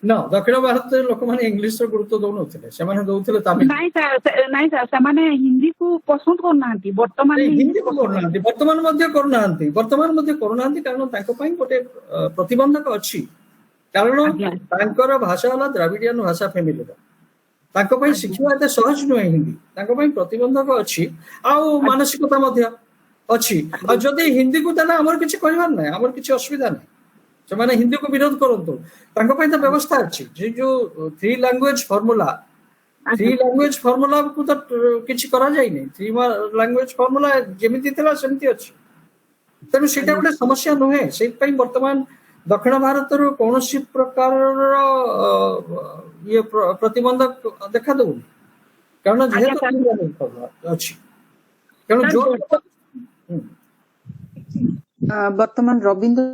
A: ନା ଦକ୍ଷିଣ ଭାରତରେ ଲୋକମାନେ ଇଂଲିଶର ଗୁରୁତ୍ୱ ଦଉନଥିଲେ ସେମାନେ ଦଉଥିଲେ ତାମିଲ
F: ନାଇଁ ସାର୍ ସେମାନେ ହିନ୍ଦୀକୁ ପସନ୍ଦ କରୁନାହାନ୍ତି ବର୍ତ୍ତମାନ
A: ହିନ୍ଦୀକୁ କରୁନାହାନ୍ତି ବର୍ତ୍ତମାନ ମଧ୍ୟ କରୁନାହାନ୍ତି କାରଣ ତାଙ୍କ ପାଇଁ ଗୋଟେ ପ୍ରତିବନ୍ଧକ ଅଛି କାରଣ ତାଙ୍କର ଭାଷା ହେଲା ଦ୍ରାବିଡ଼ିଆନ ଭାଷା ଫ୍ୟାମିଲିର ତାଙ୍କ ପାଇଁ ଶିଖିବା ଏତେ ସହଜ ନୁହେଁ ହିନ୍ଦୀ ତାଙ୍କ ପାଇଁ ପ୍ରତିବନ୍ଧକ ଅଛି ଆଉ ମାନସିକତା ମଧ୍ୟ ଅଛି ଆଉ ଯଦି ହିନ୍ଦୀକୁ ଦେଲେ ଆମର କିଛି କହିବାର ନାହିଁ ଆମର କିଛି ଅସୁବିଧା ନାହିଁ ସେମାନେ ହିନ୍ଦୀକୁ ବିରୋଧ କରନ୍ତୁ ତାଙ୍କ ପାଇଁ ତ ବ୍ୟବସ୍ଥା ଅଛି ଯେ ଯୋଉ 3 ଲାଙ୍ଗୁଏଜ ଫର୍ମୁଲାକୁ ତ କିଛି କରାଯାଇନି 3 ଲାଙ୍ଗୁଏଜ ଫର୍ମୁଲା ଯେମିତି ଥିଲା ସେମିତି ଅଛି ତେଣୁ ସେଇଟା ଗୋଟେ ସମସ୍ୟା ନୁହେଁ ସେଇଥିପାଇଁ ବର୍ତ୍ତମାନ ଦକ୍ଷିଣ ଭାରତରୁ କୌଣସି ପ୍ରକାରର ଇଏ ପ୍ରତିବନ୍ଧକ ଦେଖା ଦଉନି କାରଣ ଯେହେତୁ ଅଛି କାରଣ
C: ବର୍ତ୍ତମାନ ରବୀନ୍ଦ୍ର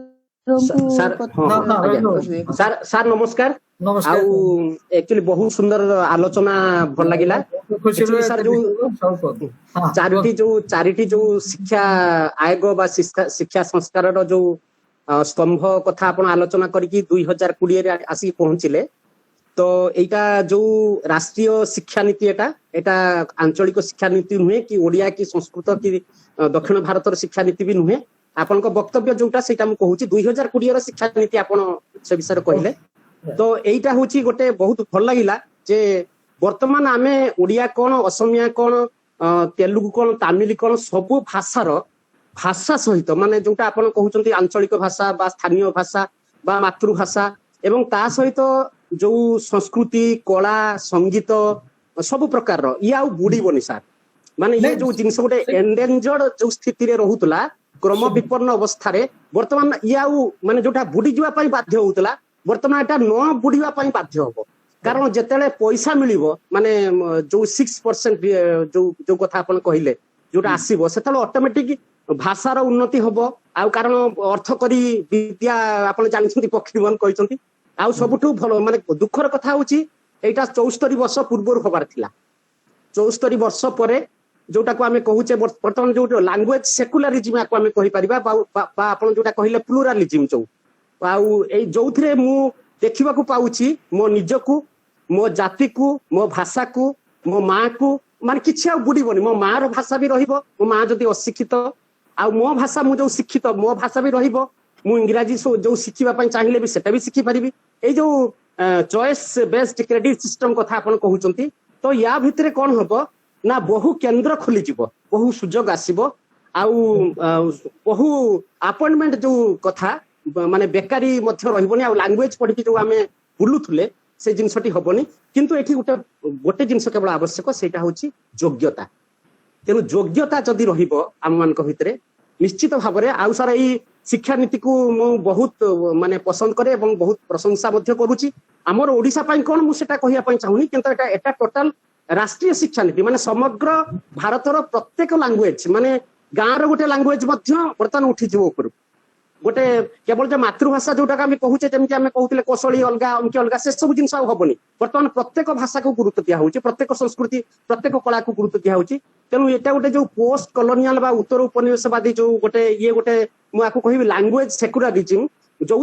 B: ସାର୍ ନମସ୍କାର ଆଉ एक्चुअली बहुत सुंदर आलोचना भल लगिला सर जो चारिटी जो शिक्षा आयोग बा शिक्षा संस्कार जो स्तंभ कथा आपण आलोचना करके 2020 रे आसी पहुंचिले तो एटा जो राष्ट्रीय शिक्षा नीति एटा आंचलिक शिक्षा नीति नुहे कि ओडिया की संस्कृत की दक्षिण भारत शिक्षा नीति भी नुहे आपण वक्तव्य जोटा सेटा मु कहूची 2020 रो शिक्षा नीति आपण से विषय कहले तो एटा होची गोटे बहुत भल लागिला जे वर्तमान आमे ओडिया कोन असमिया कोन तेलुगु कोन तमिल कोन सब भाषा सहित माने जोटा आपण कहउचंती आंचलिक भाषा बा स्थानीय भाषा बा मातृभाषा एवं ता सहित जो संस्कृति कला संगीत सब प्रकार रो या बुडी बनी सार माने ये जो जिंस गोटे एंडेंजर्ड जो स्थिति रे रहुतला क्रम विपन्न अवस्था रे वर्तमान या माने जोटा बुडी जुवा पई बाध्य होतला वर्तमान एटा न बुडीवा पई बाध्य होबो कारण जेतेले पैसा मिलिबो माने जो 6% जो कथा आपण कहिले जोटा आसीबो सेतले ऑटोमेटिक भाषार उन्नति होबो आ कारण अर्थ करी विद्या आपण जानिछंती पक्षीवन कहिसंती आ सबठु भलो माने दुखर कथा होची एटा 74 वर्ष पूर्व होबार थिला 74 वर्ष परे जोटा को आमे कहूचे वर्तमान जो लैंग्वेज सेकुलरिज्म को आमे कहि परिबा बा आपण जोटा कहिले प्लुरालिज्म जो आउ ए जोथरे मु देखिबा को पाउची मो निजकू मो जाति को मो भाषा को मो मां को माने किछि आ बुडीबनी मो मां रो भाषा भी रहिबो मो मां जदी अशिक्षित आ मो भाषा मु जो शिक्षित मो भाषा भी रहिबो मु इंग्रजी जो शिखिबा पई चाहिले भी सेटा भी शिखि परिबी ए जो चॉइस बेस्ड क्रेडिट सिस्टम कथा आपण कहउचंती तो या भितरे कोन हबो ना बहु केंद्र खोली जिवो बहु सुजोग आसीबो आउ बहु अपॉइंटमेंट जो कथा माने बेकारी मध्य रहिबोनी आ लैंग्वेज पढि जो आमे बुलुथुले से जिंसटी हबोनी किंतु एठी गोटे जिंस केवल आवश्यक सेटा होची योग्यता तेनु योग्यता जदी रहिबो आम मानक भितरे निश्चित भाबरे आउ सारा ई शिक्षा नीति को मु बहुत माने पसंद करे एवं बहुत प्रशंसा मध्य करूची हमर ओडिसा पई कोन मु सेटा कहिया पई चाहुनी किंतु एटा टोटल राष्ट्रीय शिक्षा नीति माने समग्र भारतर प्रत्येक लैंग्वेज माने गाँव गोटे लैंग्वेज मध्य वर्तमान उठी जीव ऊपर गोटे केवल जो मातृभाषा जोटा आम कहूचे जमी आम कहते कौशली अलग अंकी अलग से सब जिन हेनी बर्तमान प्रत्येक भाषा को गुरुत्व दिया प्रत्येक संस्कृति प्रत्येक कला को गुरुत्व दिया तेणु यहाँ गोटे जो पोस्ट कॉलोनियल बा उत्तर उपनिवेशवादी जो गोटे ये गोटे मुझे कह लैंग्वेज सेक्युलरिज्म जो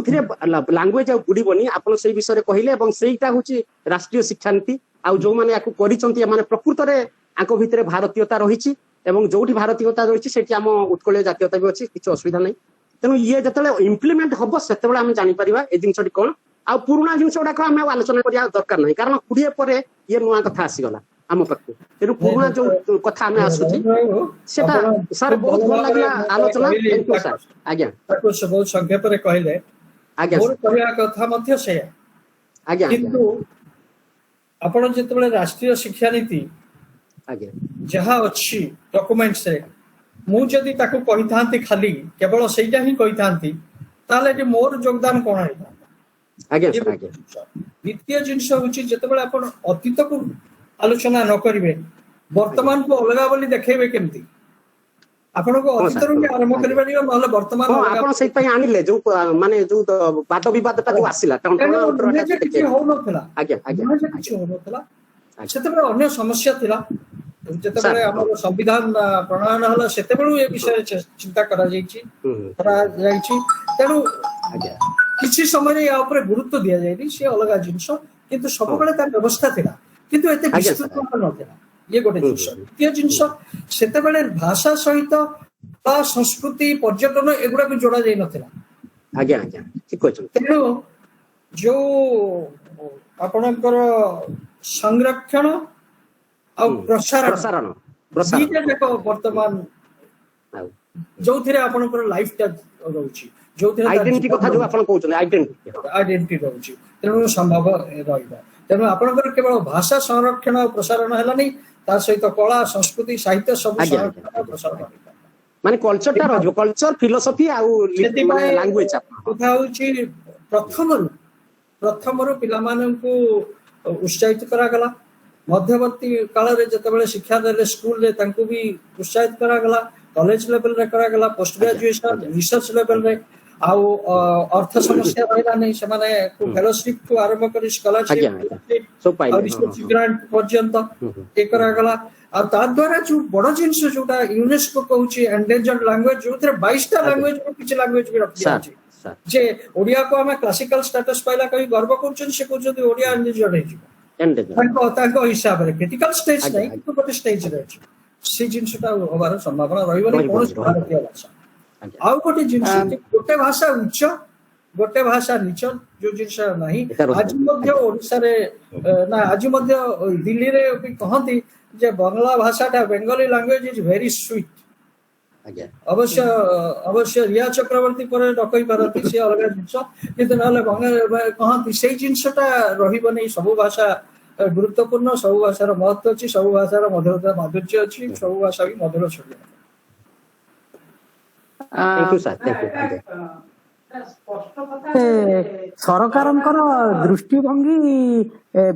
B: लैंग्वेज बुड़बनी आप से विषय कहले सेटा हूँ राष्ट्रीय शिक्षा नीति आउ जो मैंने प्रकृत में भितर भारतीयता रही जो भारतीयता रही से आम उत्कल जातीयता भी अच्छी किसी असुविधा नहीं तेणु ये जो इम्प्लीमेंट हम से जापर ये जिनस कौन आ पुराणा जिन गुड़ाक आम आलोचना करने दरकार नहीं कारण 20 पर ये नुआ कथा आसीगला आम पाखु तेणु पुराणा जो कथा आम आसुची सर बहुत भल लगे आलोचना थैंक यू सर आज्ञा
A: बहुत संक्षेप रे कहले
B: आज्ञा
A: मोर कहया कथा मध्य से
B: आज्ञा
A: किंतु आपण जेतबेले राष्ट्रीय शिक्षा नीति
B: आज्ञा
A: जहा अछि डॉक्यूमेंट्स रे मु जदि ताको कहि थांती खाली केवल सेटा ही कहि थांती ताले जे मोर योगदान कोन है
B: आज्ञा सर आज्ञा
A: द्वितीय जिनिस होछि जेतबेले आपण अतीत को आलोचना न करिवे वर्तमान को अलगा बोली देखेबे केमती ଆପଣଙ୍କୁ
B: ହଁ,
A: ଅତୀତରୁ
B: ସାର୍।
A: ବି ଆରମ୍ଭ କରିପାରିବ ନହେଲେ ବର୍ତ୍ତମାନ
B: ହଁ
A: ଅଲଗା-
B: ଆପଣ ସେଇଥିପାଇଁ ଆଣିଲେ ଯୋଉ ମାନେ ଯୋଉ ବାଦ ବିବାଦଟା ଯୋଉ ଆସିଲା
A: ତେଣୁ
B: ଟଣ୍ଟନ
A: ନୁହେଁ ଯେ କିଛି ହଉନଥିଲା
B: ଆଜ୍ଞା ଆଜ୍ଞା
A: ନୁହେଁ ଯେ କିଛି ହଉନଥିଲା
B: ଆଜ୍ଞା।
A: ସେତେବେଳେ ଅନ୍ୟ ସମସ୍ୟା ଥିଲା ଯେତେବେଳେ
B: ସାର୍,
A: ଆମର ସମ୍ବିଧାନ ପ୍ରଣୟନ ହେଲା ସେତେବେଳୁ ଏ ବିଷୟରେ ଚିନ୍ତା କରାଯାଇଛି
B: ହୁଁ,
A: କରାଯାଇଛି ତେଣୁ
B: ଆଜ୍ଞା
A: କିଛି ସମୟରେ ୟା ଉପରେ ଗୁରୁତ୍ୱ ଦିଆଯାଇନି ସେ ଅଲଗା ଜିନିଷ କିନ୍ତୁ ସବୁବେଳେ ତାର ବ୍ୟବସ୍ଥା ଥିଲା କିନ୍ତୁ ଏତେ
B: ଆଜ୍ଞା,
A: ବିସ୍ତୃତ
B: ସାର୍।
A: ନଥିଲା ଇଏ ଗୋଟେ
B: ହୁଁ,
A: ଜିନିଷ
B: ହୁଁ,
A: ଦ୍ୱିତୀୟ ଜିନିଷ ସେତେବେଳେ ଭାଷା ସହିତ ବା ସଂସ୍କୃତି ପର୍ଯ୍ୟଟନ ଏଗୁଡାକୁ ଯୋଡା ଯାଇ ନଥିଲା
B: ଆଜ୍ଞା ଆଜ୍ଞା ଠିକ କହିଛନ୍ତି
A: ତେଣୁ ଯୋଉ ଆପଣଙ୍କର ସଂରକ୍ଷଣ ଆଉ
B: ହୁଁ,
A: ପ୍ରସାରଣ
B: ପ୍ରସାରଣ
A: ଦିଟା
B: ପ୍ରସାରଣ
A: ଯାକ ବର୍ତ୍ତମାନ
B: ଆଉ
A: ଯୋଉଥିରେ ଆପଣଙ୍କର ଲାଇଫ ଟା ରହୁଛି ଯୋଉଥିରେ
B: ଆଇଡେଣ୍ଟି କଥା ଯୋଉ ଆପଣ କହୁଛନ୍ତି ଆଇଡେଣ୍ଟି
A: ଆଇଡେଣ୍ଟି ରହୁଛି ତେଣୁ ସମ୍ଭବ ରହିବ ତେଣୁ ଆପଣଙ୍କର କେବଳ ଭାଷା ସଂରକ୍ଷଣ ଆଉ ପ୍ରସାରଣ ହେଲାନି ତା ସହିତ କଳା ସଂସ୍କୃତି ସାହିତ୍ୟ ସବୁ
B: ଆଜ୍ଞା,
A: ସଂରକ୍ଷଣ
B: ଆଜ୍ଞା,
A: ଆଉ ପ୍ରସାରଣ ହେଇପାରିବ
B: ମାନେ କଲଚରଟା ରହିବ କଲଚର ଫିଲୋସଫି ଆଉ ମାନେ
A: ସେଥିପାଇଁ
B: ଲାଙ୍ଗୁଏଜ
A: କଥା ହଉଛି ପ୍ରଥମରୁ ପିଲାମାନଙ୍କୁ ଉତ୍ସାହିତ କରାଗଲା ମଧ୍ୟବର୍ତ୍ତୀ କାଳରେ ଯେତେବେଳେ ଶିକ୍ଷା ଦେଲେ ସ୍କୁଲରେ ତାଙ୍କୁ ବି ଉତ୍ସାହିତ କରାଗଲା କଲେଜ ଲେଭେଲରେ କରାଗଲା ପୋଷ୍ଟ ଗ୍ରାଜୁଏସନ
B: ଆଜ୍ଞା।
A: ରିସର୍ଚ୍ଚ ଲେଭେଲରେ ଆଉ ଅର୍ଥ ସମସ୍ୟା ରହିଲା ନାହିଁ ସେମାନେ ଫେଲୋସିପ ଠୁ ଆରମ୍ଭ କରି
B: ଆଜ୍ଞା
A: ସ୍କଲାରସିପ
B: ଆଜ୍ଞା ସବୁ
A: ଆଉ
B: ପାଇଲେ ହଁ,
A: ରିସର୍ଚ୍ଚ
B: ହଁ,
A: ଗ୍ରାଣ୍ଟ ପର୍ଯ୍ୟନ୍ତ ଇଏ କରାଗଲା ଆଉ ତା ଦ୍ୱାରା ଯୋଉ ବଡ ଜିନିଷ ଯୋଉଟା ୟୁନେସ୍କୋ କହୁଛି ଏଣ୍ଡେଞ୍ଜର୍ଡ ଲାଙ୍ଗୁଏଜ ଯୋଉଥିରେ 22ଟା
B: ଆଜ୍ଞା।
A: ଲାଙ୍ଗୁଏଜ କିଛି ଲାଙ୍ଗୁଏଜ ବି ରଖି
B: ସାର୍
A: ଦିଆଯାଇଛି
B: ସାର୍
A: ଯେ ଓଡିଆକୁ ଆମେ କ୍ଲାସିକାଲ ଷ୍ଟାଟସ ପାଇଲା କହି ଗର୍ବ କରୁଛନ୍ତି ସେ କହୁଛନ୍ତି ଓଡିଆ ଏଣ୍ଡେଞ୍ଜର୍ଡ ହେଇଯିବ
B: ଏଣ୍ଡେଜର
A: ତାଙ୍କ ହିସାବରେ କ୍ରିଟିକାଲ ଷ୍ଟେଜ
B: ଆଜ୍ଞା,
A: ନାହିଁ
B: ଆଜ୍ଞା।
A: କିନ୍ତୁ ଗୋଟେ ଷ୍ଟେଜରେ ଅଛି ସେ ଜିନିଷଟା ହବାର ସମ୍ଭାବନା ରହିବନି କୌଣସି ଭାରତୀୟ ଭାଷା
B: ଆଜ୍ଞା
A: ଆଉ ଗୋଟେ ଜିନିଷ ଯେ ଗୋଟେ ଭାଷା ଉଚ୍ଚ ଗୋଟେ ଭାଷା ନିଚ ଯୋଉ ଜିନିଷ ନାହିଁ
B: ଏଟା ରହିବ
A: ଆଜି ମଧ୍ୟ
B: ଆଜ୍ଞା
A: ଓଡିଶାରେ ନା ଆଜି ମଧ୍ୟ ଦିଲ୍ଲୀରେ ବି କହନ୍ତି ଯେ ବାଂଲା ଭାଷାଟା Bengali language is very sweet
B: ଆଜ୍ଞା
A: ଅବଶ୍ୟ ଅବଶ୍ୟ ରିୟା ଚକ୍ରବର୍ତ୍ତୀ ପରେ ଡକେଇ ପାରନ୍ତି ସେ ଅଲଗା ଜିନିଷ କିନ୍ତୁ ନହେଲେ କହନ୍ତି ସେଇ ଜିନିଷଟା ରହିବନି ସବୁ ଭାଷା ଗୁରୁତ୍ୱପୂର୍ଣ୍ଣ ସବୁ ଭାଷାର ମହତ୍ଵ ଅଛି ସବୁ ଭାଷାର ମଧୁରତା ମାଧୁର୍ଯ୍ୟ ଅଛି ସବୁ ଭାଷା ବି ମଧୁର ଶୁଣିବ
B: thank you sir thank you ଆଜ୍ଞା
D: ସରକାରଙ୍କର ଦୃଷ୍ଟିଭଙ୍ଗୀ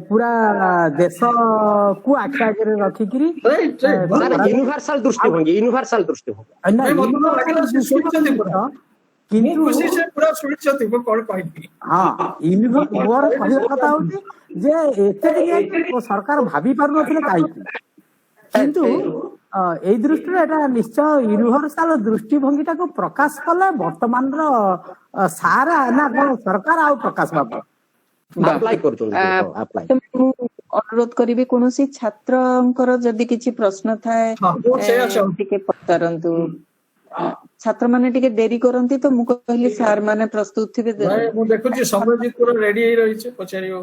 D: ପୁରା ଦେଶକୁ ଆଖି ଆଗରେ ରଖିକିରି
A: Right, right. ଭଲ
B: ସାର୍
A: କଥା।
B: ୟୁନିଭର୍ସାଲ ଦୃଷ୍ଟିଭଙ୍ଗୀ
D: ନା,
A: ନାଇଁ, ମତେ ତ
D: universal
A: ଲାଗିଲା ସେ ଶୁଣିଛନ୍ତି ପୁରା।
D: ଦୃଷ୍ଟିଭଙ୍ଗୀ
A: ମୁଁ
D: କିନ୍ତୁ
A: ଖୁସି ସେ ପୁରା ଶୁଣିଛନ୍ତି ମୁଁ କଣ କହିବି
D: ମୋର କହିବା କଥା ହଉଛି ଯେ ଏତେ ଦିନ ସରକାର ଭାବି ପାରୁନଥିଲେ କାହିଁକି କିନ୍ତୁ ଏଇ ଦୃଷ୍ଟିରେ ଏଟା ନିଶ୍ଚୟ ୟୁନିଭର୍ସାଲ ଦୃଷ୍ଟିଭଙ୍ଗୀଟାକୁ ପ୍ରକାଶ କଲେ ବର୍ତ୍ତମାନର ସାରା ନା କଣ ସରକାର ଆଉ ପ୍ରକାଶ ବାବୁ
B: ଆପ୍ଲାଏ କରୁଛନ୍ତି ଆପ୍ଲାଏ
C: ତ ମୁଁ ଅନୁରୋଧ କରିବି କୌଣସି ଛାତ୍ରଙ୍କର ଯଦି କିଛି ପ୍ରଶ୍ନ ଥାଏ
A: ହଁ, ମୁଁ ସେଇଆ ଚାହୁଁଛି।
C: ଟିକେ ପଚାରନ୍ତୁ ଛାତ୍ରମାନେ ଟିକେ ଡେରି କରନ୍ତି ତ ମୁଁ କହିଲି ସାର୍ ମାନେ ପ୍ରସ୍ତୁତ ଥିବେ
A: ନାଇଁ ମୁଁ ଦେଖୁଛି ସମ୍ରଜିତ ପୁରା ରେଡି ହେଇ ରହିଛି ପଚାରିବ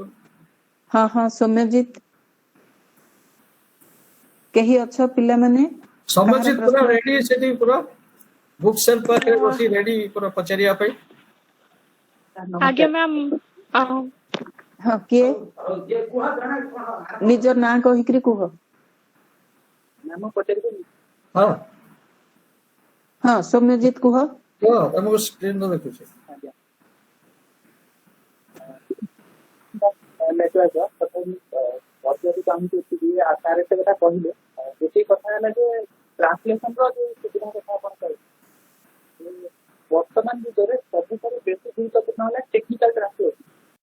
C: ହଁ ହଁ ସୌମ୍ୟଜିତ କେହି ଅଛ ପିଲାମାନେ
A: ସମ୍ରଜିତ
C: କାହାର
A: ପୁରା
C: ପ୍ରଶ୍ନ?
A: ରେଡି ସେଠି ପୁରା ବୁକ୍ ସେଲ୍ଫ ପାଖରେ ବସି ରେଡି ପୁରା ପଚାରିବା ପାଇଁ
G: ଆଜ୍ଞା ମ୍ୟାମ୍
C: ହଁ କିଏ ନିଜ ନାଁ କହିକିରି କୁହ
A: ହଁ
C: ହଁ ସୌମ୍ୟଜିତ କୁହ
A: କୁହ ତମକୁ ସ୍କ୍ରିନ୍ ଦେଖୁଛି
H: ପଚାରିବାକୁ ଚାହୁଁଛି ଏତିକି ସାର୍ ଏତେ କଥା କହିଲେ ଗୋଟିଏ କଥା ହେଲା ଯେ ଟ୍ରାନ୍ସଲେସନର ଯୋଉ ସୁବିଧା କଥା ଆପଣ କହିଲେ ବର୍ତ୍ତମାନ ଯୁଗରେ ସବୁଠାରୁ ବେଶୀ ଗୁରୁତ୍ୱପୂର୍ଣ୍ଣ ହେଲା